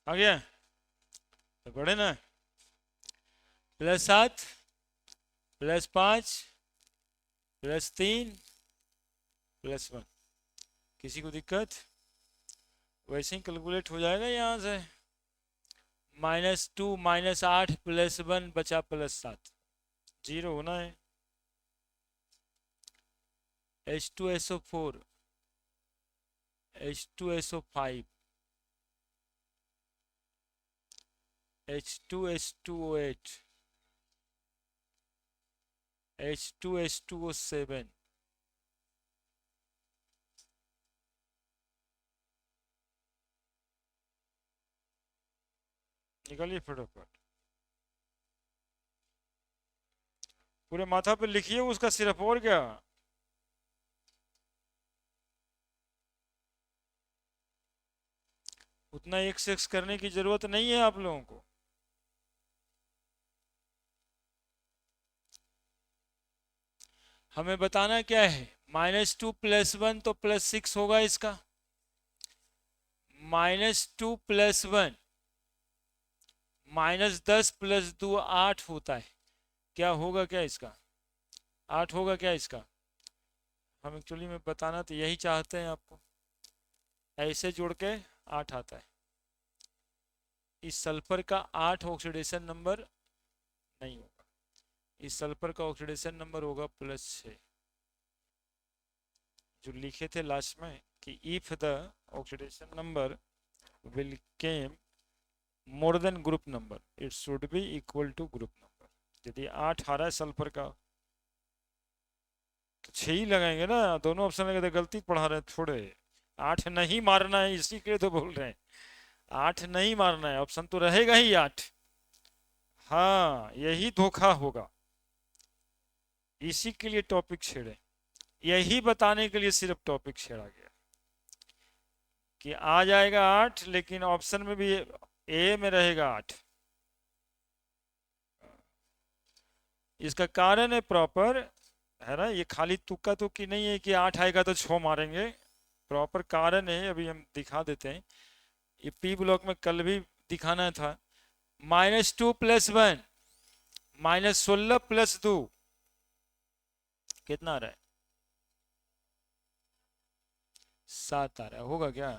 आ गया तो पढ़े ना, +7 +5 +3 +1। किसी को दिक्कत? वैसे ही कैलकुलेट हो जाएगा यहाँ से। -2 -8 +1 बचा +7, 0 होना है। H2SO4 H2SO5 H2H2O8 H2H2O7 निकालिए फटाफट, पूरे माथा पे लिखिए उसका सिर्फ, और क्या। उतना एक से करने की जरूरत नहीं है आप लोगों को। हमें बताना क्या है, -2 +1 तो +6 होगा इसका, -2 +1 -10 + 2 8 होता है। क्या होगा, क्या इसका 8 होगा क्या इसका? हम एक्चुअली में बताना तो यही चाहते हैं आपको, ऐसे जोड़ के 8 आता है। इस सल्फर का 8 ऑक्सीडेशन नंबर नहीं होगा, इस सल्फर का ऑक्सीडेशन नंबर होगा +6। जो लिखे थे लास्ट में कि if the oxidation number will came more than group number it should be equal to group number. यदि 8 आ रहा है सल्फर का तो 6 ही लगाएंगे ना, दोनों ऑप्शन लगे तो गलती पढ़ा रहे हैं थोड़े। 8 नहीं मारना है इसी के लिए तो बोल रहे हैं, 8 नहीं मारना है, ऑप्शन तो रहेगा ही 8। हाँ यही धोखा होगा, इसी के लिए टॉपिक छेड़े, यही बताने के लिए सिर्फ टॉपिक छेड़ा गया कि आ जाएगा 8 लेकिन ऑप्शन में भी ए में रहेगा 8। इसका कारण है प्रॉपर, है ना, ये खाली तुक्का तुक्की नहीं है कि 8 आएगा तो 6 मारेंगे, प्रॉपर कारण है, अभी हम दिखा देते हैं। ये पी ब्लॉक में कल भी दिखाना था। -2 +1 -16 +2 कितना आ रहा है? 7 आ रहा है, होगा क्या?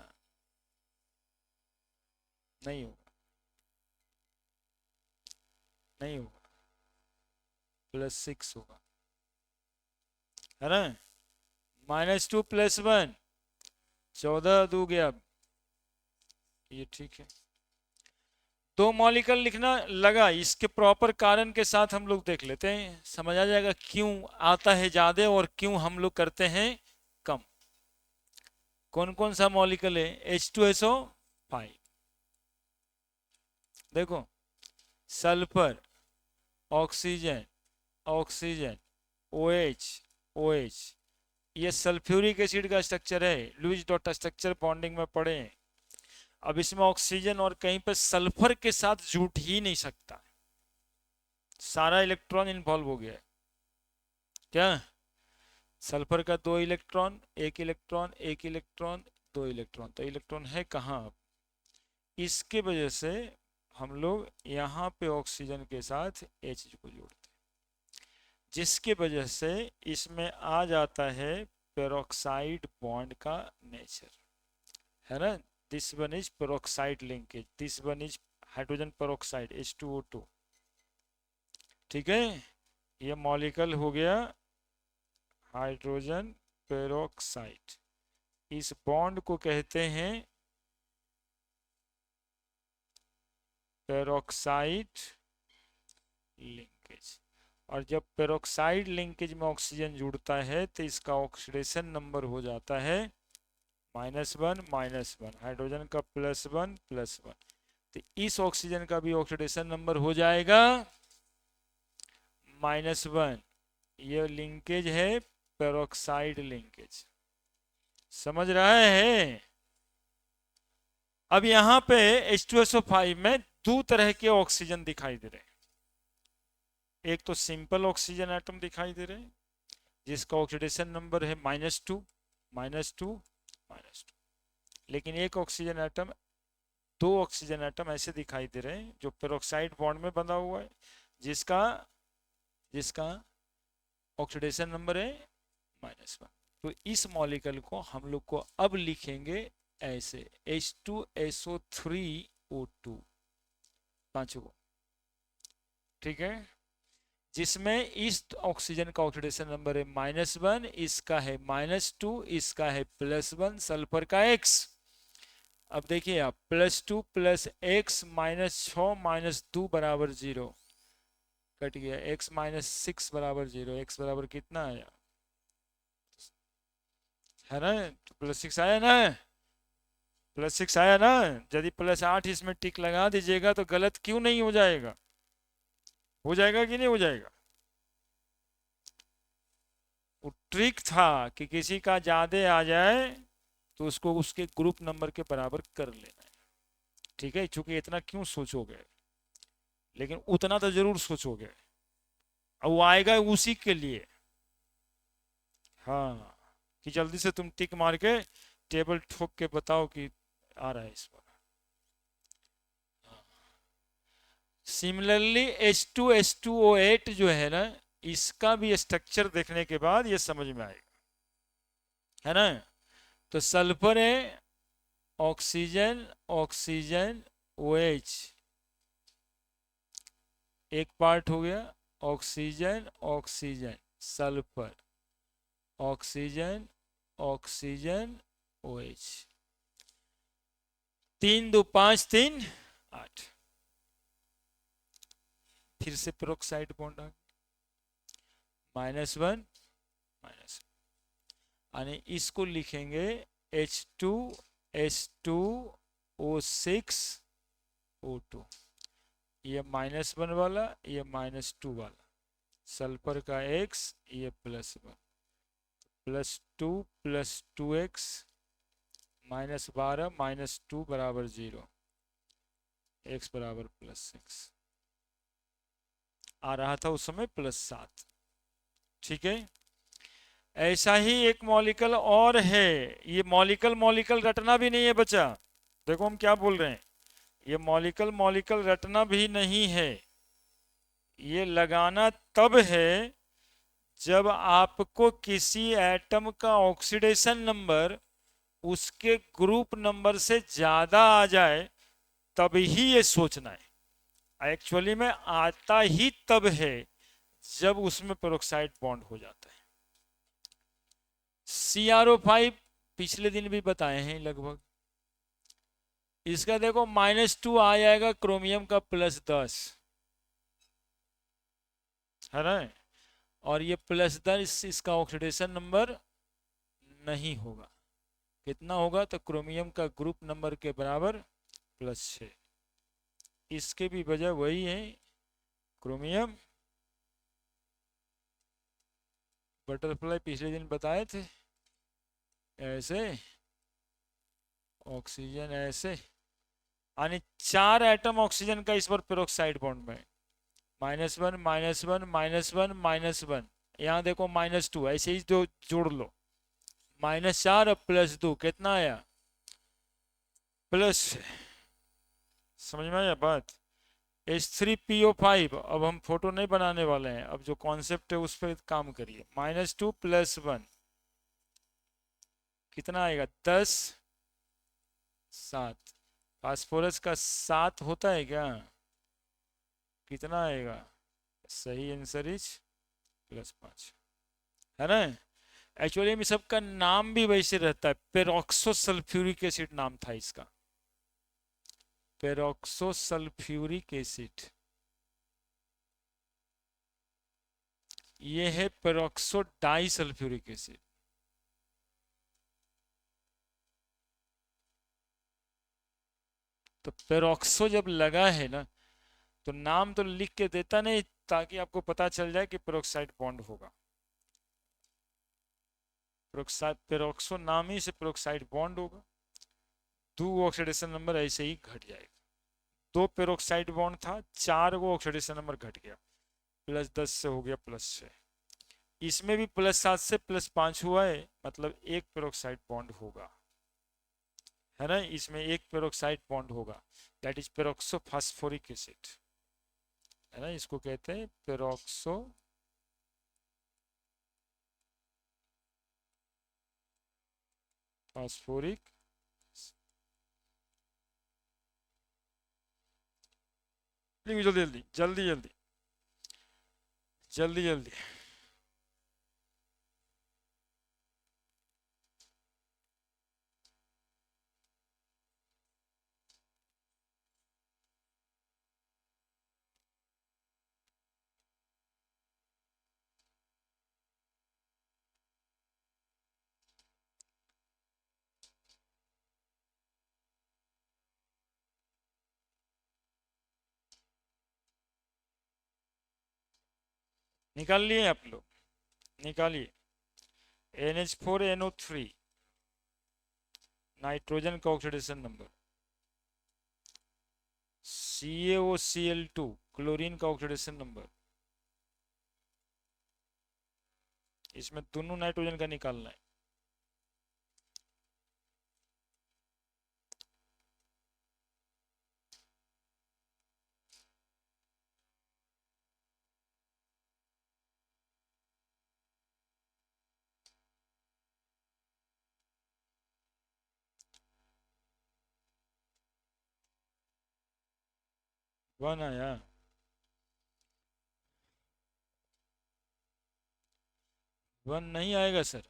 नहीं होगा, नहीं होगा, +6 होगा, है ना। -2 +1 14 2 गया, ये ठीक है। दो मॉलिक्यूल लिखना लगा, इसके प्रॉपर कारण के साथ हम लोग देख लेते हैं, समझ आ जाएगा क्यों आता है ज्यादा और क्यों हम लोग करते हैं कम। कौन कौन सा मॉलिक्यूल है? H2SO5, देखो, sulphur, oxygen, oxygen, OH, OH, ये सल्फ्यूरिक एसिड का स्ट्रक्चर है, लुईस डॉट स्ट्रक्चर बॉन्डिंग में पढ़े हैं। अब इसमें ऑक्सीजन और कहीं पे सल्फर के साथ जुट ही नहीं सकता, सारा इलेक्ट्रॉन इन्वॉल्व हो गया है। क्या? सल्फर का 2 इलेक्ट्रॉन, 1 इलेक्ट्रॉन, 1 इलेक्ट्रॉन, 2 इलेक्ट्रॉन, तो इलेक्ट्रॉन है कहाँ? इसके वजह से हम लोग यहाँ पे ऑक्सीजन के साथ H को जोड़ते हैं, जिसके वजह से इसमें आ जाता है पेरोक्साइड बॉन्ड का नेचर, है ना। This one is peroxide linkage, this one is hydrogen peroxide H2O2, ठीक है। ये मॉलिक्यूल हो गया हाइड्रोजन पेरोक्साइड, इस बॉन्ड को कहते हैं पेरोक्साइड लिंकेज। और जब पेरोक्साइड लिंकेज में ऑक्सीजन जुड़ता है तो इसका ऑक्सीडेशन नंबर हो जाता है -1 -1, हाइड्रोजन का +1 +1, तो इस ऑक्सीजन का भी ऑक्सीडेशन नंबर हो जाएगा -1। ये लिंकेज है पेरोक्साइड लिंकेज, समझ रहा है। अब यहाँ पे H2SO5 में दो तरह के ऑक्सीजन दिखाई दे रहे हैं, एक तो सिंपल ऑक्सीजन एटम दिखाई दे रहे हैं जिसका ऑक्सीडेशन नंबर है -2 -2 -2, लेकिन एक ऑक्सीजन एटम, दो ऑक्सीजन एटम ऐसे दिखाई दे रहे हैं जो पेरोक्साइड बॉन्ड में बंधा हुआ है, जिसका जिसका ऑक्सीडेशन नंबर है -1। तो इस मॉलिक्यूल को हम लोग को अब लिखेंगे ऐसे H2SO3O2, पांचों को, ठीक है, जिसमें इस ऑक्सीजन का ऑक्सीडेशन नंबर है -1, इसका है -2, इसका है +1, सल्फर का X। अब देखिए आप, +2 + X -6 -2 = 0, कट गया, X -6 = 0, X बराबर कितना आया, है ना, तो +6 आया ना, +6 आया ना। यदि +8 इसमें टिक लगा दीजिएगा तो गलत क्यों नहीं हो जाएगा? हो जाएगा कि नहीं हो जाएगा? वो ट्रिक था कि किसी का ज्यादा आ जाए तो उसको उसके ग्रुप नंबर के बराबर कर लेना है, ठीक है। चूंकि इतना क्यों सोचोगे, लेकिन उतना तो जरूर सोचोगे, और वो आएगा उसी के लिए। हाँ, कि जल्दी से तुम टिक मार के टेबल ठोक के बताओ कि आ रहा है इस पर। सिमिलरली H2H2O8 जो है ना, इसका भी स्ट्रक्चर देखने के बाद ये समझ में आएगा, है ना। तो सल्फर है, ऑक्सीजन ऑक्सीजन OH, एक पार्ट हो गया, oxygen oxygen sulphur, oxygen oxygen OH, 3 2 5 3 8, फिर से पेरोक्साइड बॉन्ड आ -1 -1, यानी इसको लिखेंगे H2H2O6O2, ये -1 वाला, ये -2 वाला, सल्फर का X, ये +1, +2 + 2X -12 -2 = 0, X बराबर +6 आ रहा था उस समय, +7, ठीक है। ऐसा ही एक मॉलिक्यूल और है, ये मॉलिक्यूल रटना भी नहीं है बच्चा, देखो हम क्या बोल रहे हैं, ये मॉलिक्यूल रटना भी नहीं है, ये लगाना तब है जब आपको किसी एटम का ऑक्सीडेशन नंबर उसके ग्रुप नंबर से ज्यादा आ जाए, तब ही ये सोचना है। एक्चुअली में आता ही तब है जब उसमें पेरोक्साइड बॉन्ड हो जाता है। CrO5 पिछले दिन भी बताए हैं लगभग, इसका देखो -2 आ जाएगा क्रोमियम का +10, है ना। और ये +10 इसका ऑक्सीडेशन नंबर नहीं होगा। कितना होगा? तो क्रोमियम का ग्रुप नंबर के बराबर +6। इसके भी वजह वही है, क्रोमियम बटरफ्लाई पिछले दिन बताए थे, ऐसे ऑक्सीजन ऐसे, यानी 4 एटम ऑक्सीजन का इस पर पेरोक्साइड बॉन्ड में, -1 -1 -1 -1, यहाँ देखो -2, ऐसे ही जो जोड़ लो, -4 अब +2, कितना आया? +। समझ में आया बात? H3PO5, अब हम फोटो नहीं बनाने वाले हैं, अब जो कॉन्सेप्ट है उस पर काम करिए। -2 +1 कितना आएगा? 10 7। फास्फोरस का 7 होता है क्या? कितना आएगा? सही आंसर इज +5, है ना। एक्चुअली में सबका नाम भी वैसे रहता है, पेरोक्सो सल्फ्यूरिक एसिड नाम था इसका, पेरोक्सो सल्फ्यूरिक एसिड। ये है पेरोक्सो डाई सल्फ्यूरिक एसिड। तो पेरोक्सो जब लगा है ना, तो नाम तो लिख के देता नहीं, ताकि आपको पता चल जाए कि पेरोक्साइड बॉन्ड होगा। पेरोक्साइड, पेरोक्सो नाम ही से पेरोक्साइड बॉन्ड होगा, 2 ऑक्सीडेशन नंबर ऐसे ही घट जाएगा। 2 पेरोक्साइड बॉन्ड था, 4 को ऑक्सीडेशन नंबर घट गया, +10 से हो गया +6। इसमें भी +7 से +5 हुआ है, मतलब एक पेरोक्साइड बॉन्ड होगा, है ना। इसमें एक पेरोक्साइड बॉन्ड होगा, that is peroxo phosphoric acid, है ना। इसको कहते हैं पेरोक्सो फास्फोरिक। जल्दी जल्दी जल्दी जल्दी जल्दी जल्दी। निकाल लिए आप लोग? निकालिए। NH4NO3 नाइट्रोजन का ऑक्सीडेशन नंबर, CaOCl2 क्लोरीन का ऑक्सीडेशन नंबर। इसमें दोनों नाइट्रोजन का निकालना है। वन आया? 1 नहीं आएगा सर।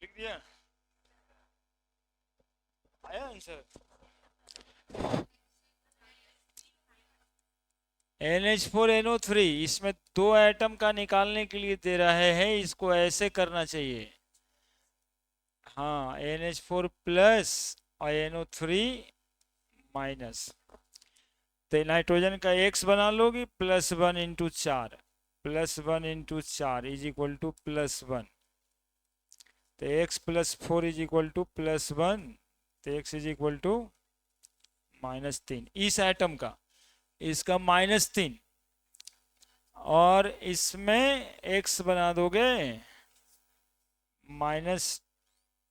लिख दिया, आया आंसर। NH4NO3, इसमें दो एटम का निकालने के लिए दे रहा है, इसको ऐसे करना चाहिए। हाँ, NH4 प्लस और NO3 माइनस। तो नाइट्रोजन का X बना लोगी, +1 × 4, +1 × 4 इज इक्वल टू +1। तो X+4 इज इक्वल टू +1, तो X इज इक्वल टू -3 इस एटम का, इसका -3, और इसमें X बना दोगे माइनस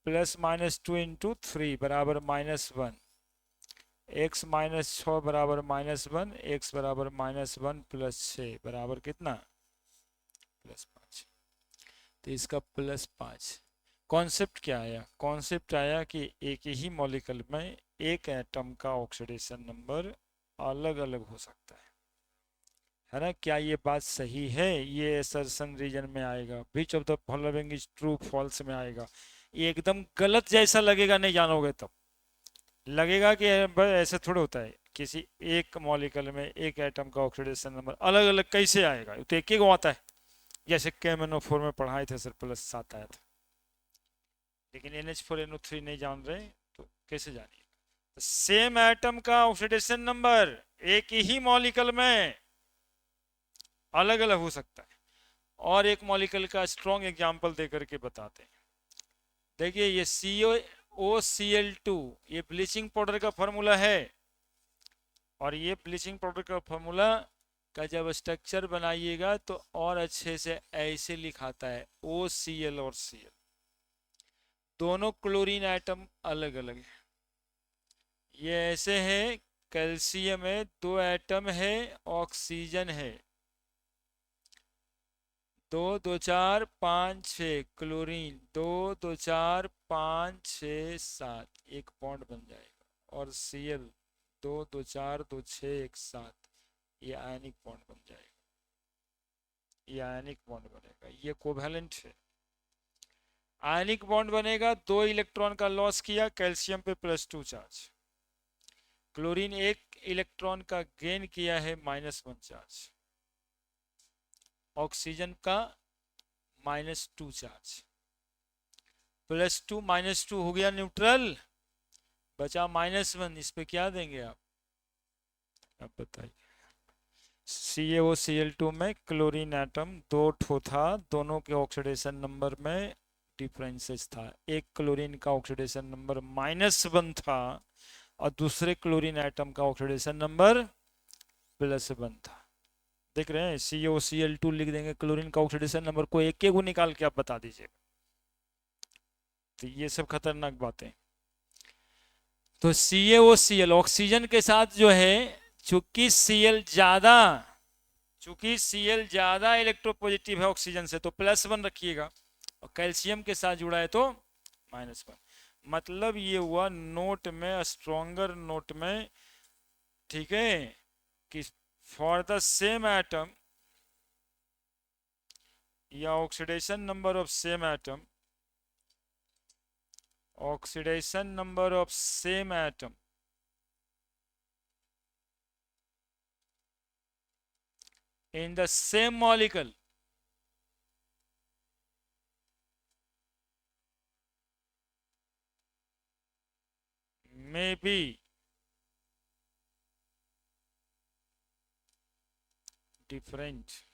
+-2 × 3 बराबर -1, x -6 बराबर -1, x बराबर -1 +6 बराबर कितना, +5। तो इसका +5। कॉन्सेप्ट क्या आया, कॉन्सेप्ट आया कि एक ही मॉलिक्यूल में एक एटम का ऑक्सीडेशन नंबर अलग अलग हो सकता है ना। क्या ये बात सही है, ये असर्शन रीजन में आएगा, which of the following is true false में आएगा। ये एकदम गलत जैसा लगेगा, नहीं जानोगे तब लगेगा कि ऐसे थोड़ा होता है, किसी एक मॉलिक्यूल में एक एटम का ऑक्सीडेशन नंबर अलग अलग कैसे आएगा, तो एक ही आता है। जैसे KMnO4 में पढ़ाए थे सर, +7 आया था, लेकिन NH4NO3 नहीं जान रहे तो कैसे जानिए। सेम एटम का ऑक्सीडेशन नंबर एक ही मॉलिक्यूल में अलग अलग हो सकता है। और एक मॉलिक्यूल का स्ट्रॉन्ग एग्जांपल देकर के बताते हैं। देखिए ये COCl2, ये ब्लीचिंग पाउडर का फॉर्मूला है, और ये ब्लीचिंग पाउडर का फॉर्मूला का जब स्ट्रक्चर बनाइएगा तो और अच्छे से ऐसे लिखाता है, OCl और Cl, दोनों क्लोरीन एटम अलग अलग है। ये ऐसे है, कैल्शियम है, 2 एटम है, ऑक्सीजन है, 2 2 4 5 6 क्लोरीन, 2 2 4 5 6 7, एक बॉन्ड बन जाएगा, और Cl 2 2 4 2 6 1 7, ये आयनिक बॉन्ड बन जाएगा, ये आयनिक बॉन्ड बनेगा, ये कोवैलेंट है। आयनिक बॉन्ड बनेगा, 2 इलेक्ट्रॉन का लॉस किया, कैल्शियम पे +2 चार्ज, क्लोरीन 1 इलेक्ट्रॉन का गेन किया है, -1 चार्ज, ऑक्सीजन का -2 चार्ज, +2 -2 हो गया न्यूट्रल, बचा -1, इस पे क्या देंगे आप, अब बताइए। CaOCl2 में क्लोरीन एटम 2 ठो था, दोनों के ऑक्सीडेशन नंबर में डिफरेंसेस था, एक क्लोरीन का ऑक्सीडेशन नंबर -1 था, और दूसरे क्लोरीन एटम का ऑक्सीडेशन नंबर +1 था। देख रहे हैं, CaOCl2 लिख देंगे, क्लोरीन का ऑक्सीडेशन नंबर को एक एक निकाल के आप बता दीजिए। तो ये सब खतरनाक बातें। तो CaOCl ऑक्सीजन के साथ जो है, चूंकि Cl ज्यादा इलेक्ट्रोपॉजिटिव है ऑक्सीजन से, तो +1 रखिएगा, और कैल्शियम के साथ जुड़ा है तो -1। मतलब ये हुआ नोट में, स्ट्रॉन्गर नोट में, ठीक है, कि फॉर द सेम एटम या oxidation number of same atom, oxidation number of same atom in the same molecule may be different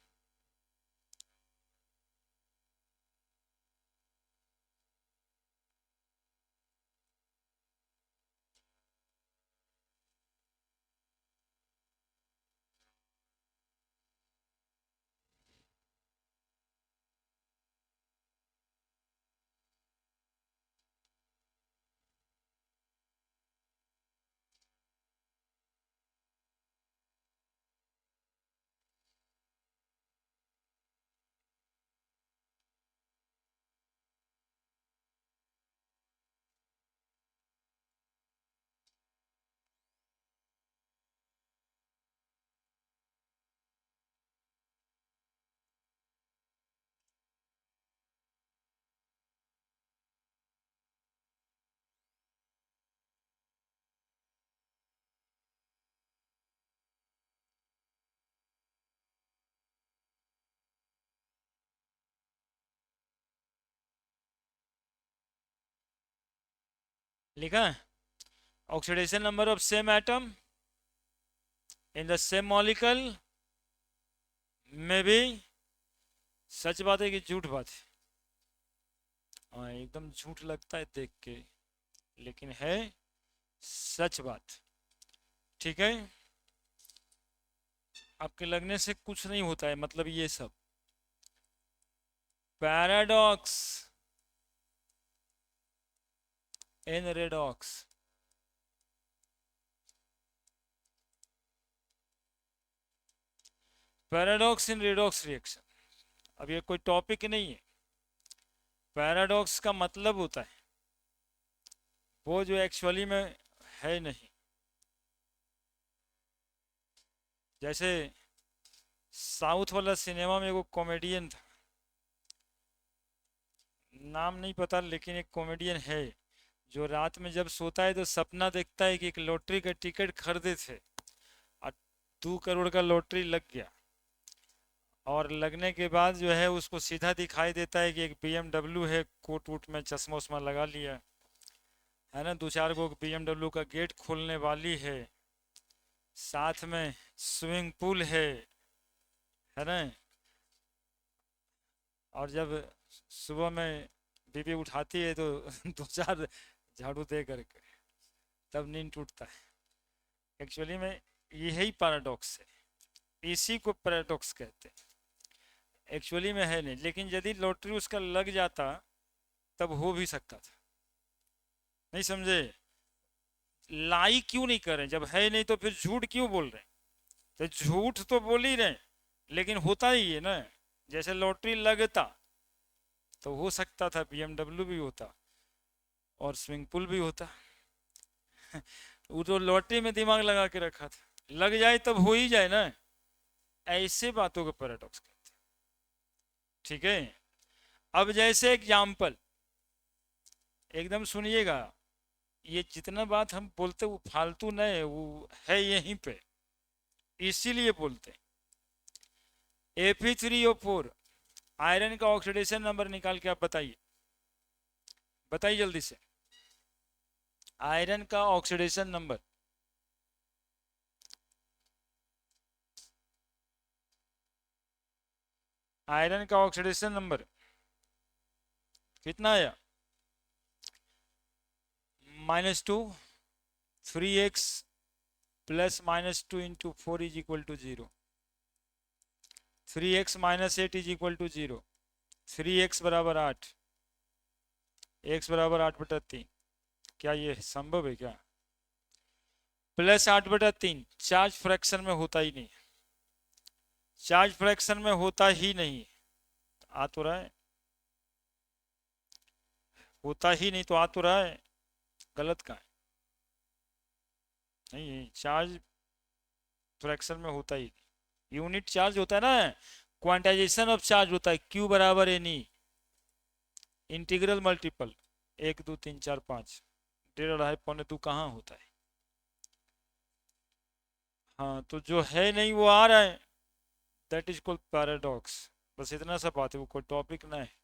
लिखा है oxidation number of same atom in the same molecule में भी। सच बात है कि झूठ बात है? हाँ, एकदम झूठ लगता है देख के, लेकिन है सच बात। ठीक है, आपके लगने से कुछ नहीं होता है, मतलब ये सब पैराडॉक्स इन रेडॉक्स। पैराडॉक्स इन रेडॉक्स रिएक्शन, अब ये कोई टॉपिक नहीं है। पैराडॉक्स का मतलब होता है वो जो एक्चुअली में है नहीं। जैसे साउथ वाला सिनेमा में वो कॉमेडियन था, नाम नहीं पता, लेकिन एक कॉमेडियन है जो रात में जब सोता है तो सपना देखता है कि एक लॉटरी का टिकट खरीदे थे और 2 करोड़ का लॉटरी लग गया, और लगने के बाद जो है उसको सीधा दिखाई देता है कि एक BMW है, कोट वोट में चश्मा उश्मा लगा लिया है ना, 2 4 गो BMW का गेट खोलने वाली है, साथ में स्विमिंग पूल है ना। और जब सुबह में बीबी उठाती है तो 2 4 झाड़ू दे करके तब नींद टूटता है। एक्चुअली में यही पैराडॉक्स है, इसी को पैराडॉक्स कहते हैं। एक्चुअली में है नहीं, लेकिन यदि लॉटरी उसका लग जाता तब हो भी सकता था। नहीं समझे? लाई क्यों नहीं कर रहे जब है नहीं, तो फिर झूठ क्यों बोल रहे? तो झूठ तो बोल ही रहे, लेकिन होता ही है ना। जैसे लॉटरी लगता तो हो सकता था BMW भी होता और स्विमिंग पूल भी होता। वो तो लॉटरी में दिमाग लगा के रखा था, लग जाए तब हो ही जाए ना। ऐसे बातों को पैराडॉक्स कहते हैं। ठीक है, अब जैसे एग्जाम्पल एकदम सुनिएगा, ये जितना बात हम बोलते वो फालतू नहीं है, वो है यहीं पे, इसीलिए बोलते हैं। Fe3O4 आयरन का ऑक्सीडेशन नंबर निकाल के आप बताइए, बताइए जल्दी से। आयरन का ऑक्सीडेशन नंबर, आयरन का ऑक्सीडेशन नंबर कितना आया? -2, 3x plus -2 into 4 is equal to 0, 3x - 8 is equal to 0, 3x बराबर 8, x बराबर 8/3। क्या ये संभव है क्या? +8/3 चार्ज फ्रैक्शन में होता ही नहीं, चार्ज फ्रैक्शन में होता ही नहीं। आ तो रहा है, होता ही नहीं तो आ तो रहा है, गलत का है? नहीं, चार्ज फ्रैक्शन में होता ही नहीं। यूनिट चार्ज होता है ना, क्वांटाइजेशन ऑफ चार्ज होता है, Q बराबर एन ई, इंटीग्रल मल्टीपल 1 2 3 4 5, 1.5 2.5 पौने 2 कहाँ होता है? हाँ, तो जो है नहीं वो आ रहा है, दैट इज कॉल्ड पैराडॉक्स। बस इतना सा बात है, वो कोई टॉपिक ना है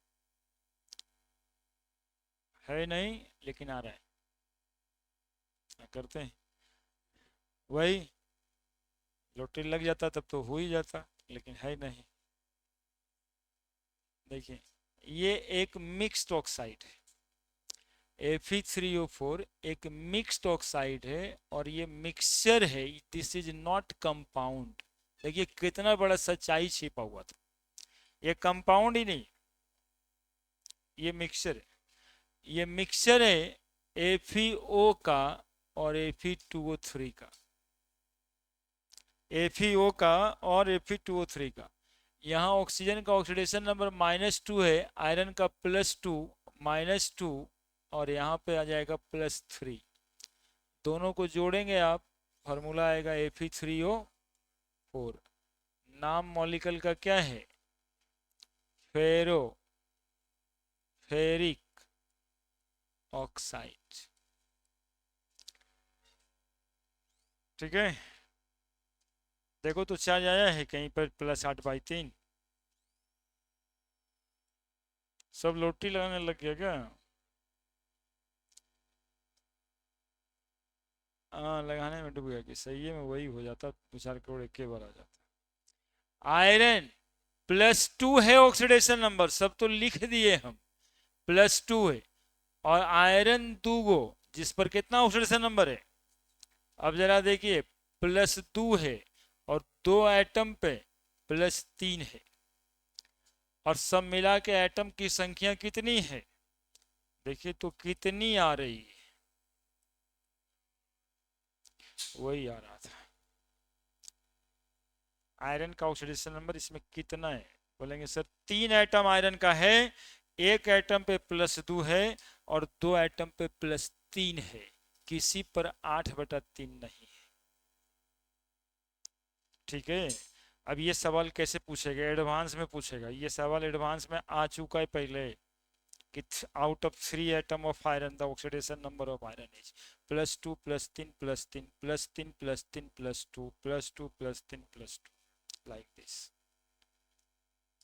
नहीं, लेकिन आ रहा है। क्या करते हैं, वही लॉटरी लग जाता तब तो हो ही जाता, लेकिन है नहीं। देखिए, ये एक मिक्स्ड ऑक्साइड है, Fe3O4 एक मिक्स्ड ऑक्साइड है, और ये मिक्सचर है, दिस इज नॉट कंपाउंड। देखिए कितना बड़ा सच्चाई छिपा हुआ था, ये कंपाउंड ही नहीं, ये मिक्सचर है। ये मिक्सचर है FeO का और Fe2O3 का, FeO का और Fe2O3 का। यहाँ ऑक्सीजन का ऑक्सीडेशन नंबर -2 है, आयरन का +2, -2, और यहाँ पे आ जाएगा +3। दोनों को जोड़ेंगे आप, फार्मूला आएगा Fe3O4। नाम मॉलिक्यूल का क्या है? फेरो फेरिक ऑक्साइड। ठीक है, देखो तो चार्ज आया है कहीं पर +8/3, सब लोटी लगाने लग गया क्या? हाँ, लगाने में डूब गया कि सही है में वही हो जाता, 2-4 करोड़ एक के बार आ जाता। आयरन +2 है ऑक्सीडेशन नंबर, सब तो लिख दिए हम, +2 है। और आयरन 2 गो, जिस पर कितना ऑक्सीडेशन नंबर है, अब जरा देखिए, +2 है और 2 एटम पे +3 है, और सब मिला के एटम की संख्या कितनी है, देखिए तो कितनी आ रही है, वही आ रहा था। आयरन का ऑक्सीडेशन नंबर इसमें कितना है, बोलेंगे सर 3 एटम आयरन का है, एक एटम पे +2 है और 2 एटम पे +3 है, किसी पर 8/3 नहीं है। ठीक है, अब ये सवाल कैसे पूछेगा, एडवांस में पूछेगा, ये सवाल एडवांस में आ चुका है पहले कि out of 3 atom of iron the oxidation number of iron is +2 +3 +3 +3 +3 +2 +2 +3 +2, like this.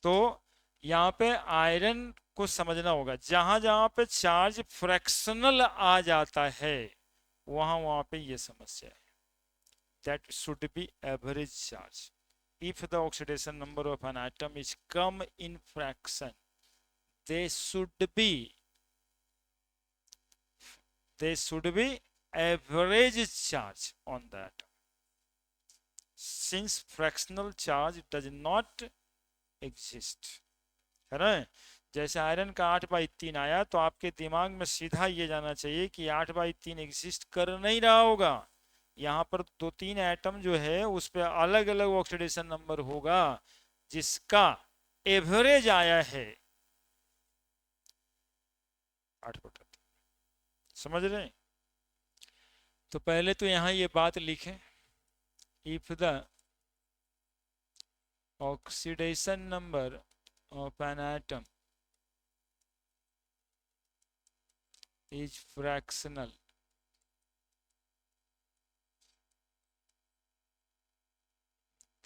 तो यहाँ पे आयरन को समझना होगा, जहां जहां पे चार्ज फ्रैक्शनल आ जाता है वहां वहां पे ये समस्या है, that should be average charge. If the oxidation number of an atom is come in fraction, they should be average charge on the atom. Since fractional charge does not exist, है ना। जैसे आयरन का 8/3 आया तो आपके दिमाग में सीधा ये जाना चाहिए कि 8/3 एग्जिस्ट कर नहीं रहा होगा, यहाँ पर 2-3 एटम जो है उस पर अलग अलग ऑक्सीडेशन नंबर होगा, जिसका एवरेज आया है 8/3। समझ रहे हैं? तो पहले तो यहाँ ये बात लिखें, if the oxidation number of an atom is fractional,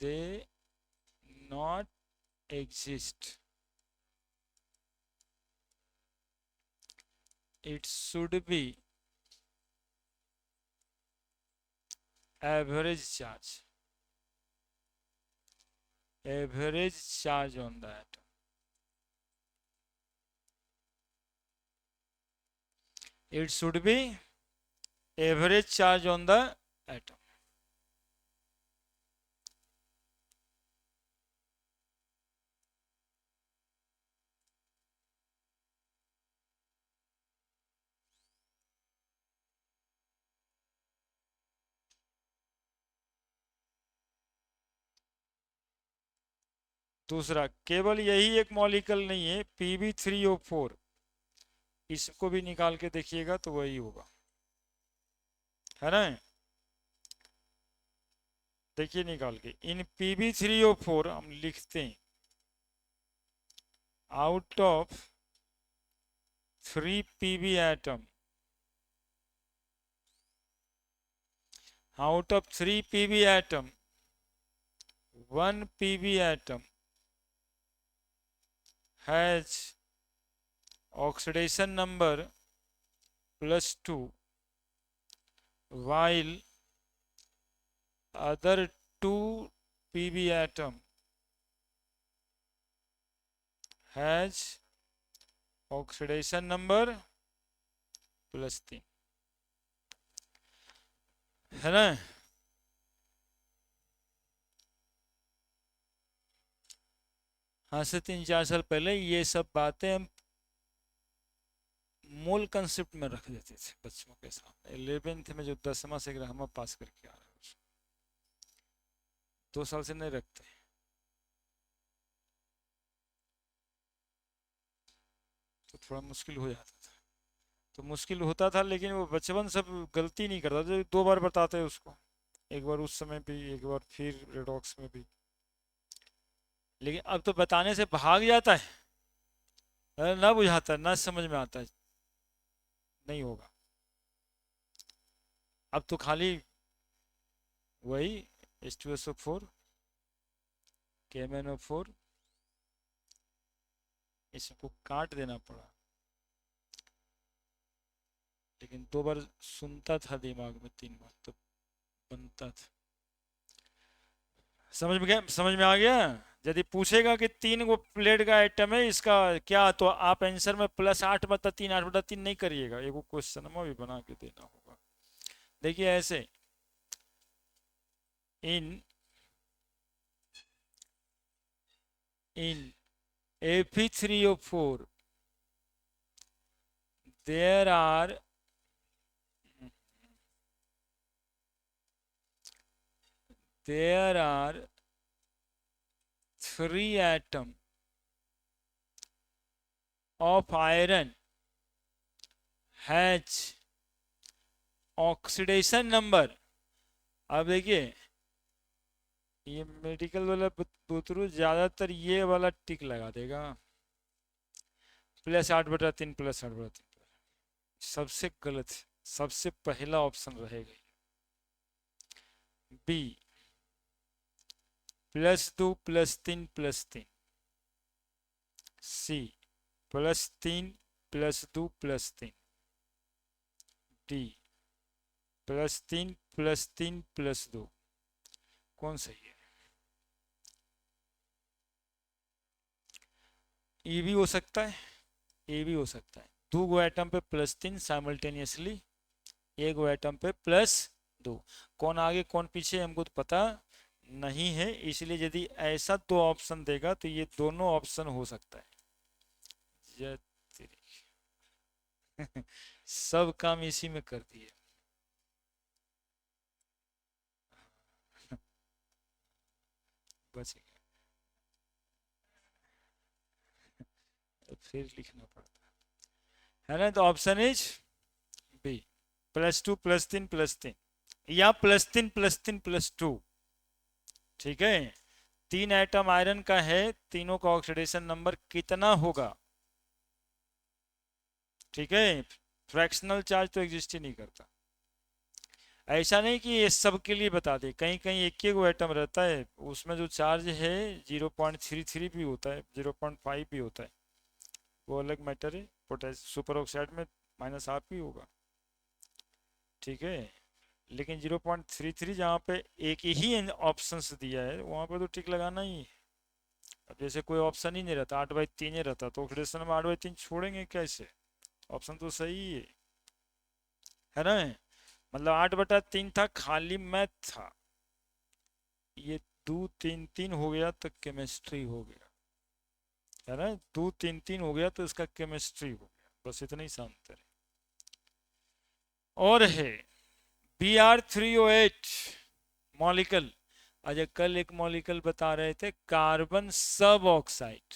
they not exist, it should be average charge on the atom. It should be average charge on the atom. दूसरा, केवल यही एक मॉलिक्यूल नहीं है, Pb3O4, इसको भी निकाल के देखिएगा तो वही होगा, है ना। देखिए निकाल के, इन Pb3O4 हम लिखते हैं, out of 3 Pb atom, out of 3 Pb atom, 1 Pb atom has oxidation number +2, while other 2 Pb atom has oxidation number +3, है ना। हाँ से 3-4 साल पहले ये सब बातें हम मूल कंसेप्ट में रख देते थे बच्चों के सामने, 11th में जो 10वां से ग्रामर पास करके आ रहे हैं, 2 साल से नहीं रखते, तो थोड़ा मुश्किल हो जाता था। तो मुश्किल होता था, लेकिन वो बचपन सब गलती नहीं करता था, 2 बार बताते हैं उसको, एक बार उस समय भी, एक बार फिर रेडॉक्स में भी, लेकिन अब तो बताने से भाग जाता है, ना बुझाता, ना समझ में आता है, नहीं होगा। अब तो खाली वही H2SO4 KMnO4, इसको काट देना पड़ा, लेकिन 2 बार सुनता था दिमाग में, 3 बार तो बनता था। समझ में आ गया। यदि पूछेगा कि 3 गो प्लेट का आइटम है, इसका क्या, तो आप आंसर में +8/3 8/3 नहीं करिएगा, एगो क्वेश्चन में भी बना के देना होगा। देखिए ऐसे, इन Fe3O4 there are 3 atoms of iron has oxidation number। अब देखिए, ये मेडिकल वाला बुतरू ज्यादातर ये वाला टिक लगा देगा, +8/3 +8/3। सबसे गलत, सबसे पहला ऑप्शन रहेगा बी, +2 +3 +3। सी, +3 +2 +3। डी, +3 +3 +2। कौन सही है? ये भी हो सकता है, ये भी हो सकता है। 2 गो एटम पे +3 साइमल्टेनियसली, 1 गो एटम पे +2। कौन आगे कौन पीछे हमको तो पता नहीं है, इसलिए यदि ऐसा 2 ऑप्शन देगा तो ये दोनों ऑप्शन हो सकता है। सब काम इसी में कर दिए। बच गया, फिर लिखना पड़ता है ना। तो ऑप्शन इज बी, +2 +3 +3 या +3 +3 +2। ठीक है, 3 एटम आयरन का है, तीनों का ऑक्सीडेशन नंबर कितना होगा? ठीक है, फ्रैक्शनल चार्ज तो एग्जिस्ट ही नहीं करता। ऐसा नहीं कि ये सब के लिए बता दे, कहीं कहीं एक ही गो एटम रहता है, उसमें जो चार्ज है 0.33 भी होता है, 0.5 भी होता है, वो अलग मैटर है। पोटेस सुपर ऑक्साइड में -1/2 ही होगा। ठीक है, लेकिन 0.33 जहाँ पे एक ही ऑप्शन दिया है वहाँ पे तो टिक लगाना ही है। अब जैसे कोई ऑप्शन ही नहीं रहता, 8/3 ही रहता, तो ऑक्सीडेशन में 8/3 छोड़ेंगे कैसे? ऑप्शन तो सही है ना। मतलब 8/3 था, खाली मैथ था, ये 2 3 3 हो गया तो केमिस्ट्री हो गया, है ना। 2 3 3 हो गया तो इसका केमिस्ट्री हो गया, बस इतना ही शांत है। और है Br3O8 मॉलिकल। अच्छा, कल एक मॉलिकल बता रहे थे, कार्बन सब ऑक्साइड,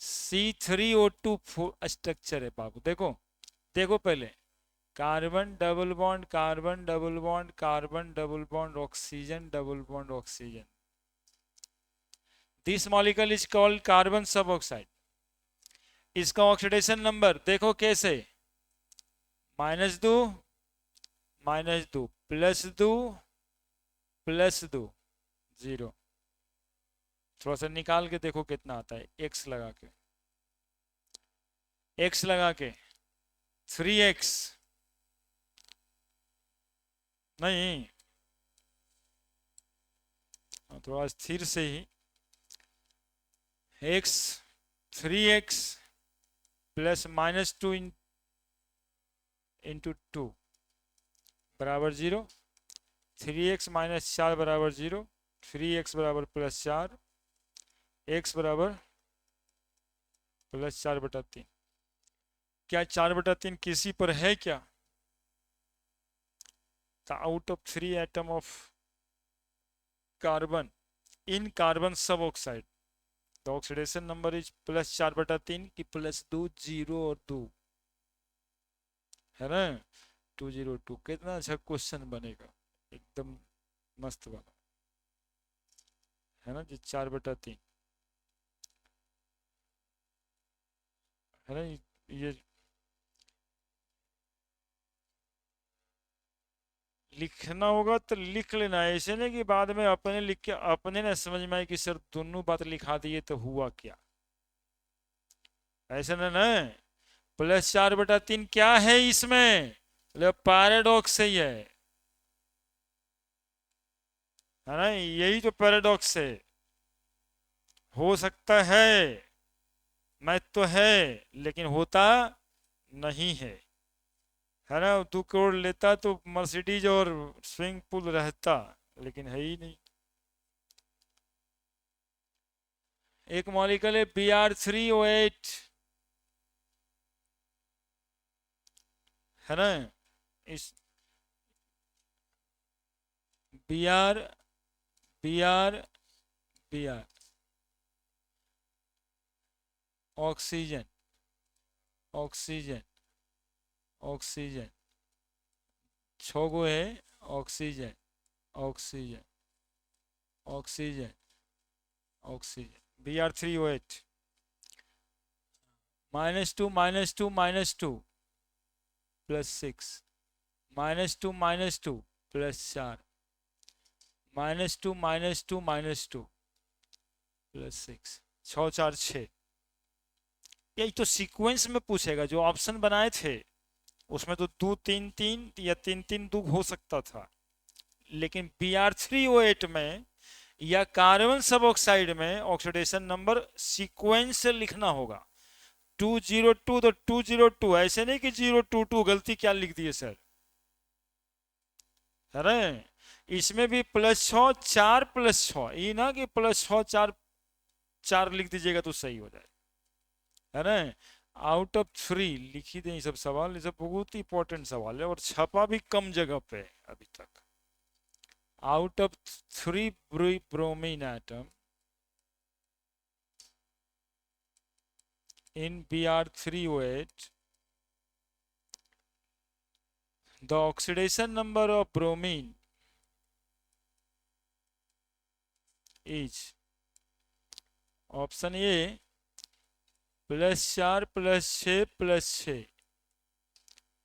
C3O2 स्ट्रक्चर है बाबू। देखो देखो पहले, carbon double bond carbon double bond carbon double bond oxygen double bond oxygen. This molecule is called carbon सब ऑक्साइड। इसका ऑक्सीडेशन नंबर देखो कैसे, -2 -2 +2 +2 0। थोड़ा सा निकाल के देखो कितना आता है, x लगा के, x लगा के 3x नहीं, थोड़ा स्थिर से ही, x 3x प्लस -2 इंटू 2 बराबर 0, 3x -4 बराबर 0, 3x बराबर +4, x बराबर +4/3। क्या 4/3 किसी पर है क्या? Out of 3 atom of carbon in carbon suboxide, the oxidation number is +4/3 की +2 0 और 2, है ना। 202 कितना अच्छा क्वेश्चन बनेगा, एकदम मस्त बना, है ना जी। 4/3 है ना। ये लिखना होगा तो लिख लेना, ऐसे नहीं कि बाद में अपने लिख के अपने ना समझ में आए कि सर दोनों बात लिखा दिए तो हुआ क्या, ऐसे ना ना। +4/3 क्या है इसमें? पैराडॉक्स है ये, है ना? यही तो पैराडॉक्स है। हो सकता है, मैथ तो है, लेकिन होता नहीं है ना? 2 करोड़ लेता तो मर्सिडीज और स्विंग पूल रहता, लेकिन है ही नहीं। एक मॉलिक्यूल है Br3O8, है ना? इस Br Br Br oxygen oxygen oxygen, 6 गो है। Oxygen oxygen oxygen oxygen Br3O8, -2 -2 -2 +6, -2 -2 +4, -2 -2 -2 +6, 6 4 6। यही तो सीक्वेंस में पूछेगा, जो ऑप्शन बनाए थे उसमें तो 2 3 3 या 3 3 2 हो सकता था, लेकिन Br3O8 में या कार्बन सब ऑक्साइड में ऑक्सीडेशन नंबर सीक्वेंस से लिखना होगा। 202 तो 202, ऐसे नहीं कि 022, गलती क्या लिख दिए सर, अरे इसमें भी +6 4 +6, ये ना कि +6 4 4 लिख दीजिएगा तो सही हो जाए, है ना? आउट ऑफ 3 लिख ही दें। ये सब सवाल, ये सब बहुत ही इंपॉर्टेंट सवाल है और छपा भी कम जगह पे है अभी तक। Out of 3 bromine atom in Br3O8, the oxidation number of bromine is, option A +4 +6 +6,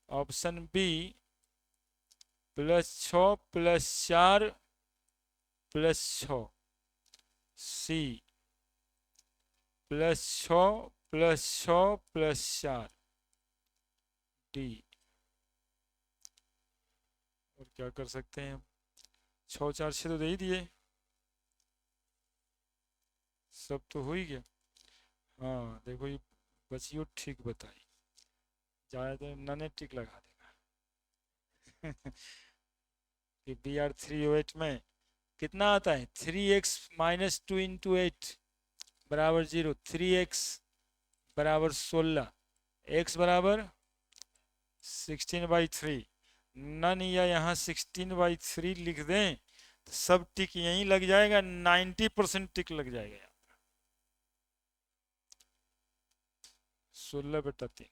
option B +6 +4 +6, C +6 +6 +4, D. और क्या कर सकते हैं हम? 6 4 6 तो दे ही दिए, सब तो हो ही गया। हाँ देखो, ये बचियो ठीक बताई, ज़्यादा नने टिक लगा देगा। कि Br3O8 में कितना आता है? 3x -2 × 8 बराबर 0, 3x बराबर 16, x बराबर 16/3, नन या यहाँ 16/3 लिख दें तो सब टिक यहीं लग जाएगा, 90% टिक लग जाएगा यहाँ। 16/3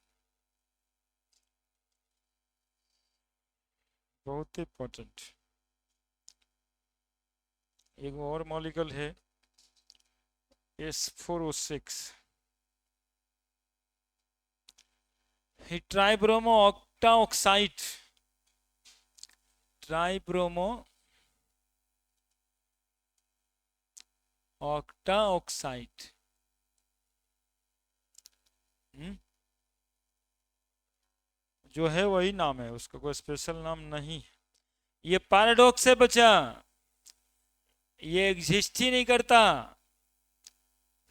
बहुत इंपॉर्टेंट। एक और मॉलिक्यूल है S4O6, tribromo octa oxide, tribromo octa oxide, जो है वही नाम है, उसका कोई स्पेशल नाम नहीं। ये पैराडॉक्स है बच्चा, ये एग्जिस्ट ही नहीं करता।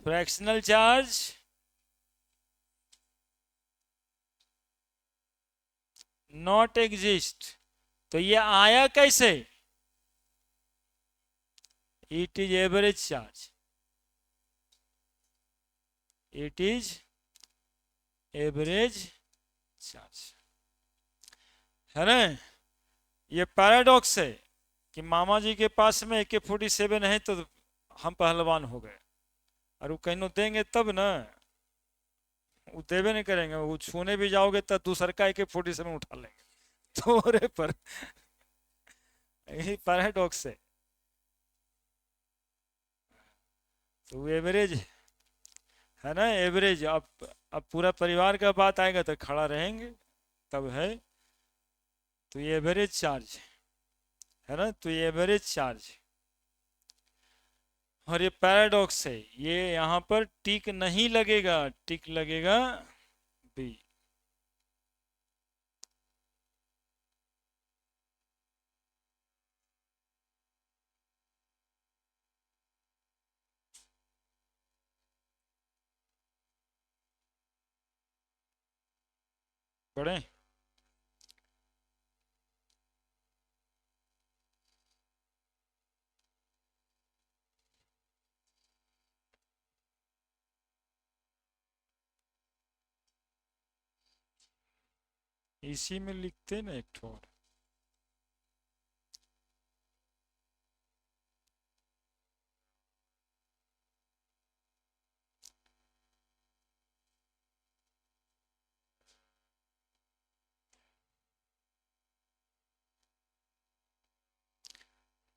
फ्रैक्शनल चार्ज नॉट एग्जिस्ट, तो ये आया कैसे? It is average charge, it is average charge, है ना? ये पैराडॉक्स है कि मामा जी के पास में AK-47 है तो हम पहलवान हो गए, और वो कहीं देंगे तब ना, वो देवे नहीं करेंगे, वो छूने भी जाओगे तब दूसर का AK-47 उठा लेंगे तोरे पर। यही पैराडॉक्स तो एवरेज है ना, एवरेज। अब पूरा परिवार का बात आएगा तो खड़ा रहेंगे तब है, तो ये एवरेज चार्ज है ना, तो ये एवरेज चार्ज। और ये पैराडॉक्स है, ये यहाँ पर टिक नहीं लगेगा, टिक लगेगा बी। पढ़ें? इसी में लिखते ना एक ठो और।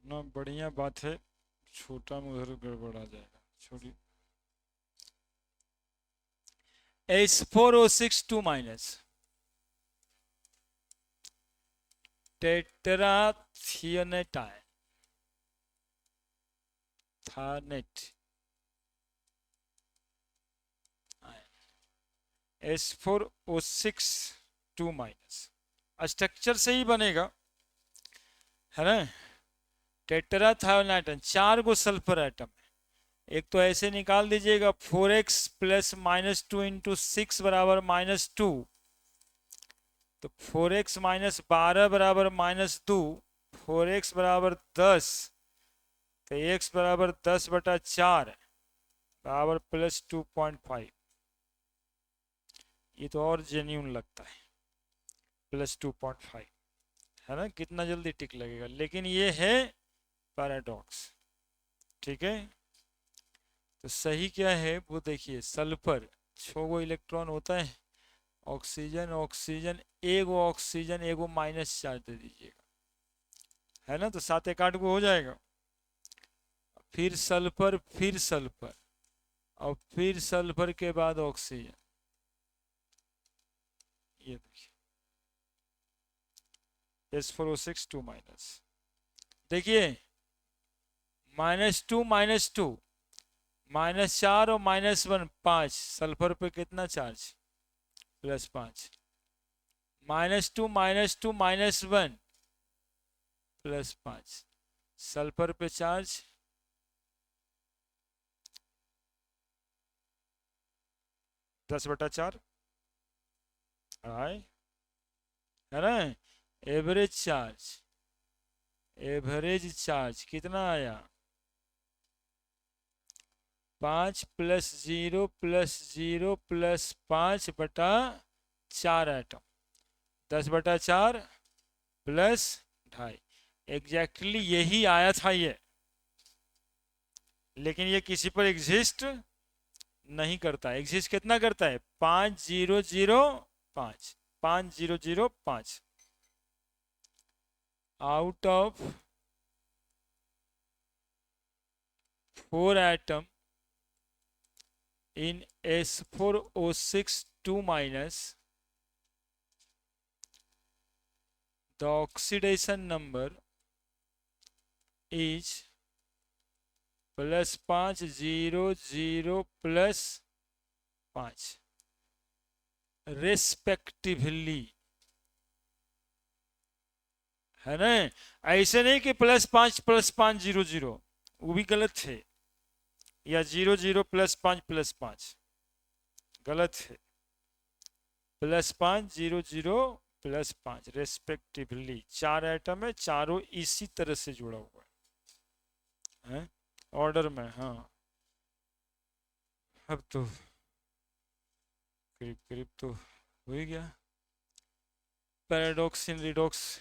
ना बढ़िया बात है, छोटा में उधर गड़बड़ा जाएगा, छोटी। H4O6 2- टेट्राथियोनेटाइन थानेट H4O6 2- स्ट्रक्चर से ही बनेगा, है ना। टेट्राथायोनाइटन, 4 गो सल्फर एटम है। एक तो ऐसे निकाल दीजिएगा, 4x प्लस -2 इंटू 6 बराबर -2, तो 4x माइनस 12 बराबर -2, 4x बराबर 10, तो x बराबर 10/4 बराबर +2.5। ये तो और जेन्यून लगता है, +2.5, है ना। कितना जल्दी टिक लगेगा, लेकिन ये है पैराडॉक्स, ठीक है। तो सही क्या है वो देखिए, सल्फर 6 गो इलेक्ट्रॉन होता है, ऑक्सीजन ऑक्सीजन, एगो ऑक्सीजन, एगो -4 दे दीजिएगा, है ना, तो 7 1 8 गो हो जाएगा। फिर सल्फर, फिर सल्फर, और फिर सल्फर के बाद ऑक्सीजन। ये देखिए H4O6 2-, देखिए -2 -2, -4 और -1 5, सल्फर पे कितना चार्ज, +5, -2 -2 -1 +5, सल्फर पे चार्ज 10/4 आए, है ना। एवरेज चार्ज, एवरेज चार्ज कितना आया, 5 + 0 + 0 + 5/4 एटम, 10/4 +2.5, एग्जैक्टली यही आया था ये, लेकिन ये किसी पर एग्जिस्ट नहीं करता। एग्जिस्ट कितना करता है, 5005, 5005 out of 4 atom in S4O6 2-, the oxidation number is +5 0 0 +5 respectively, है ना। ऐसे नहीं कि +5 +5 0 0, वो भी गलत है, या 0 0 +5 +5, गलत है। +5 0 0 +5 रेस्पेक्टिवली, 4 एटम है, चारों इसी तरह से जुड़ा हुआ है, ऑर्डर में। हाँ, अब तो करीब करीब तो हो ही गया। पैराडॉक्स इन रिडॉक्स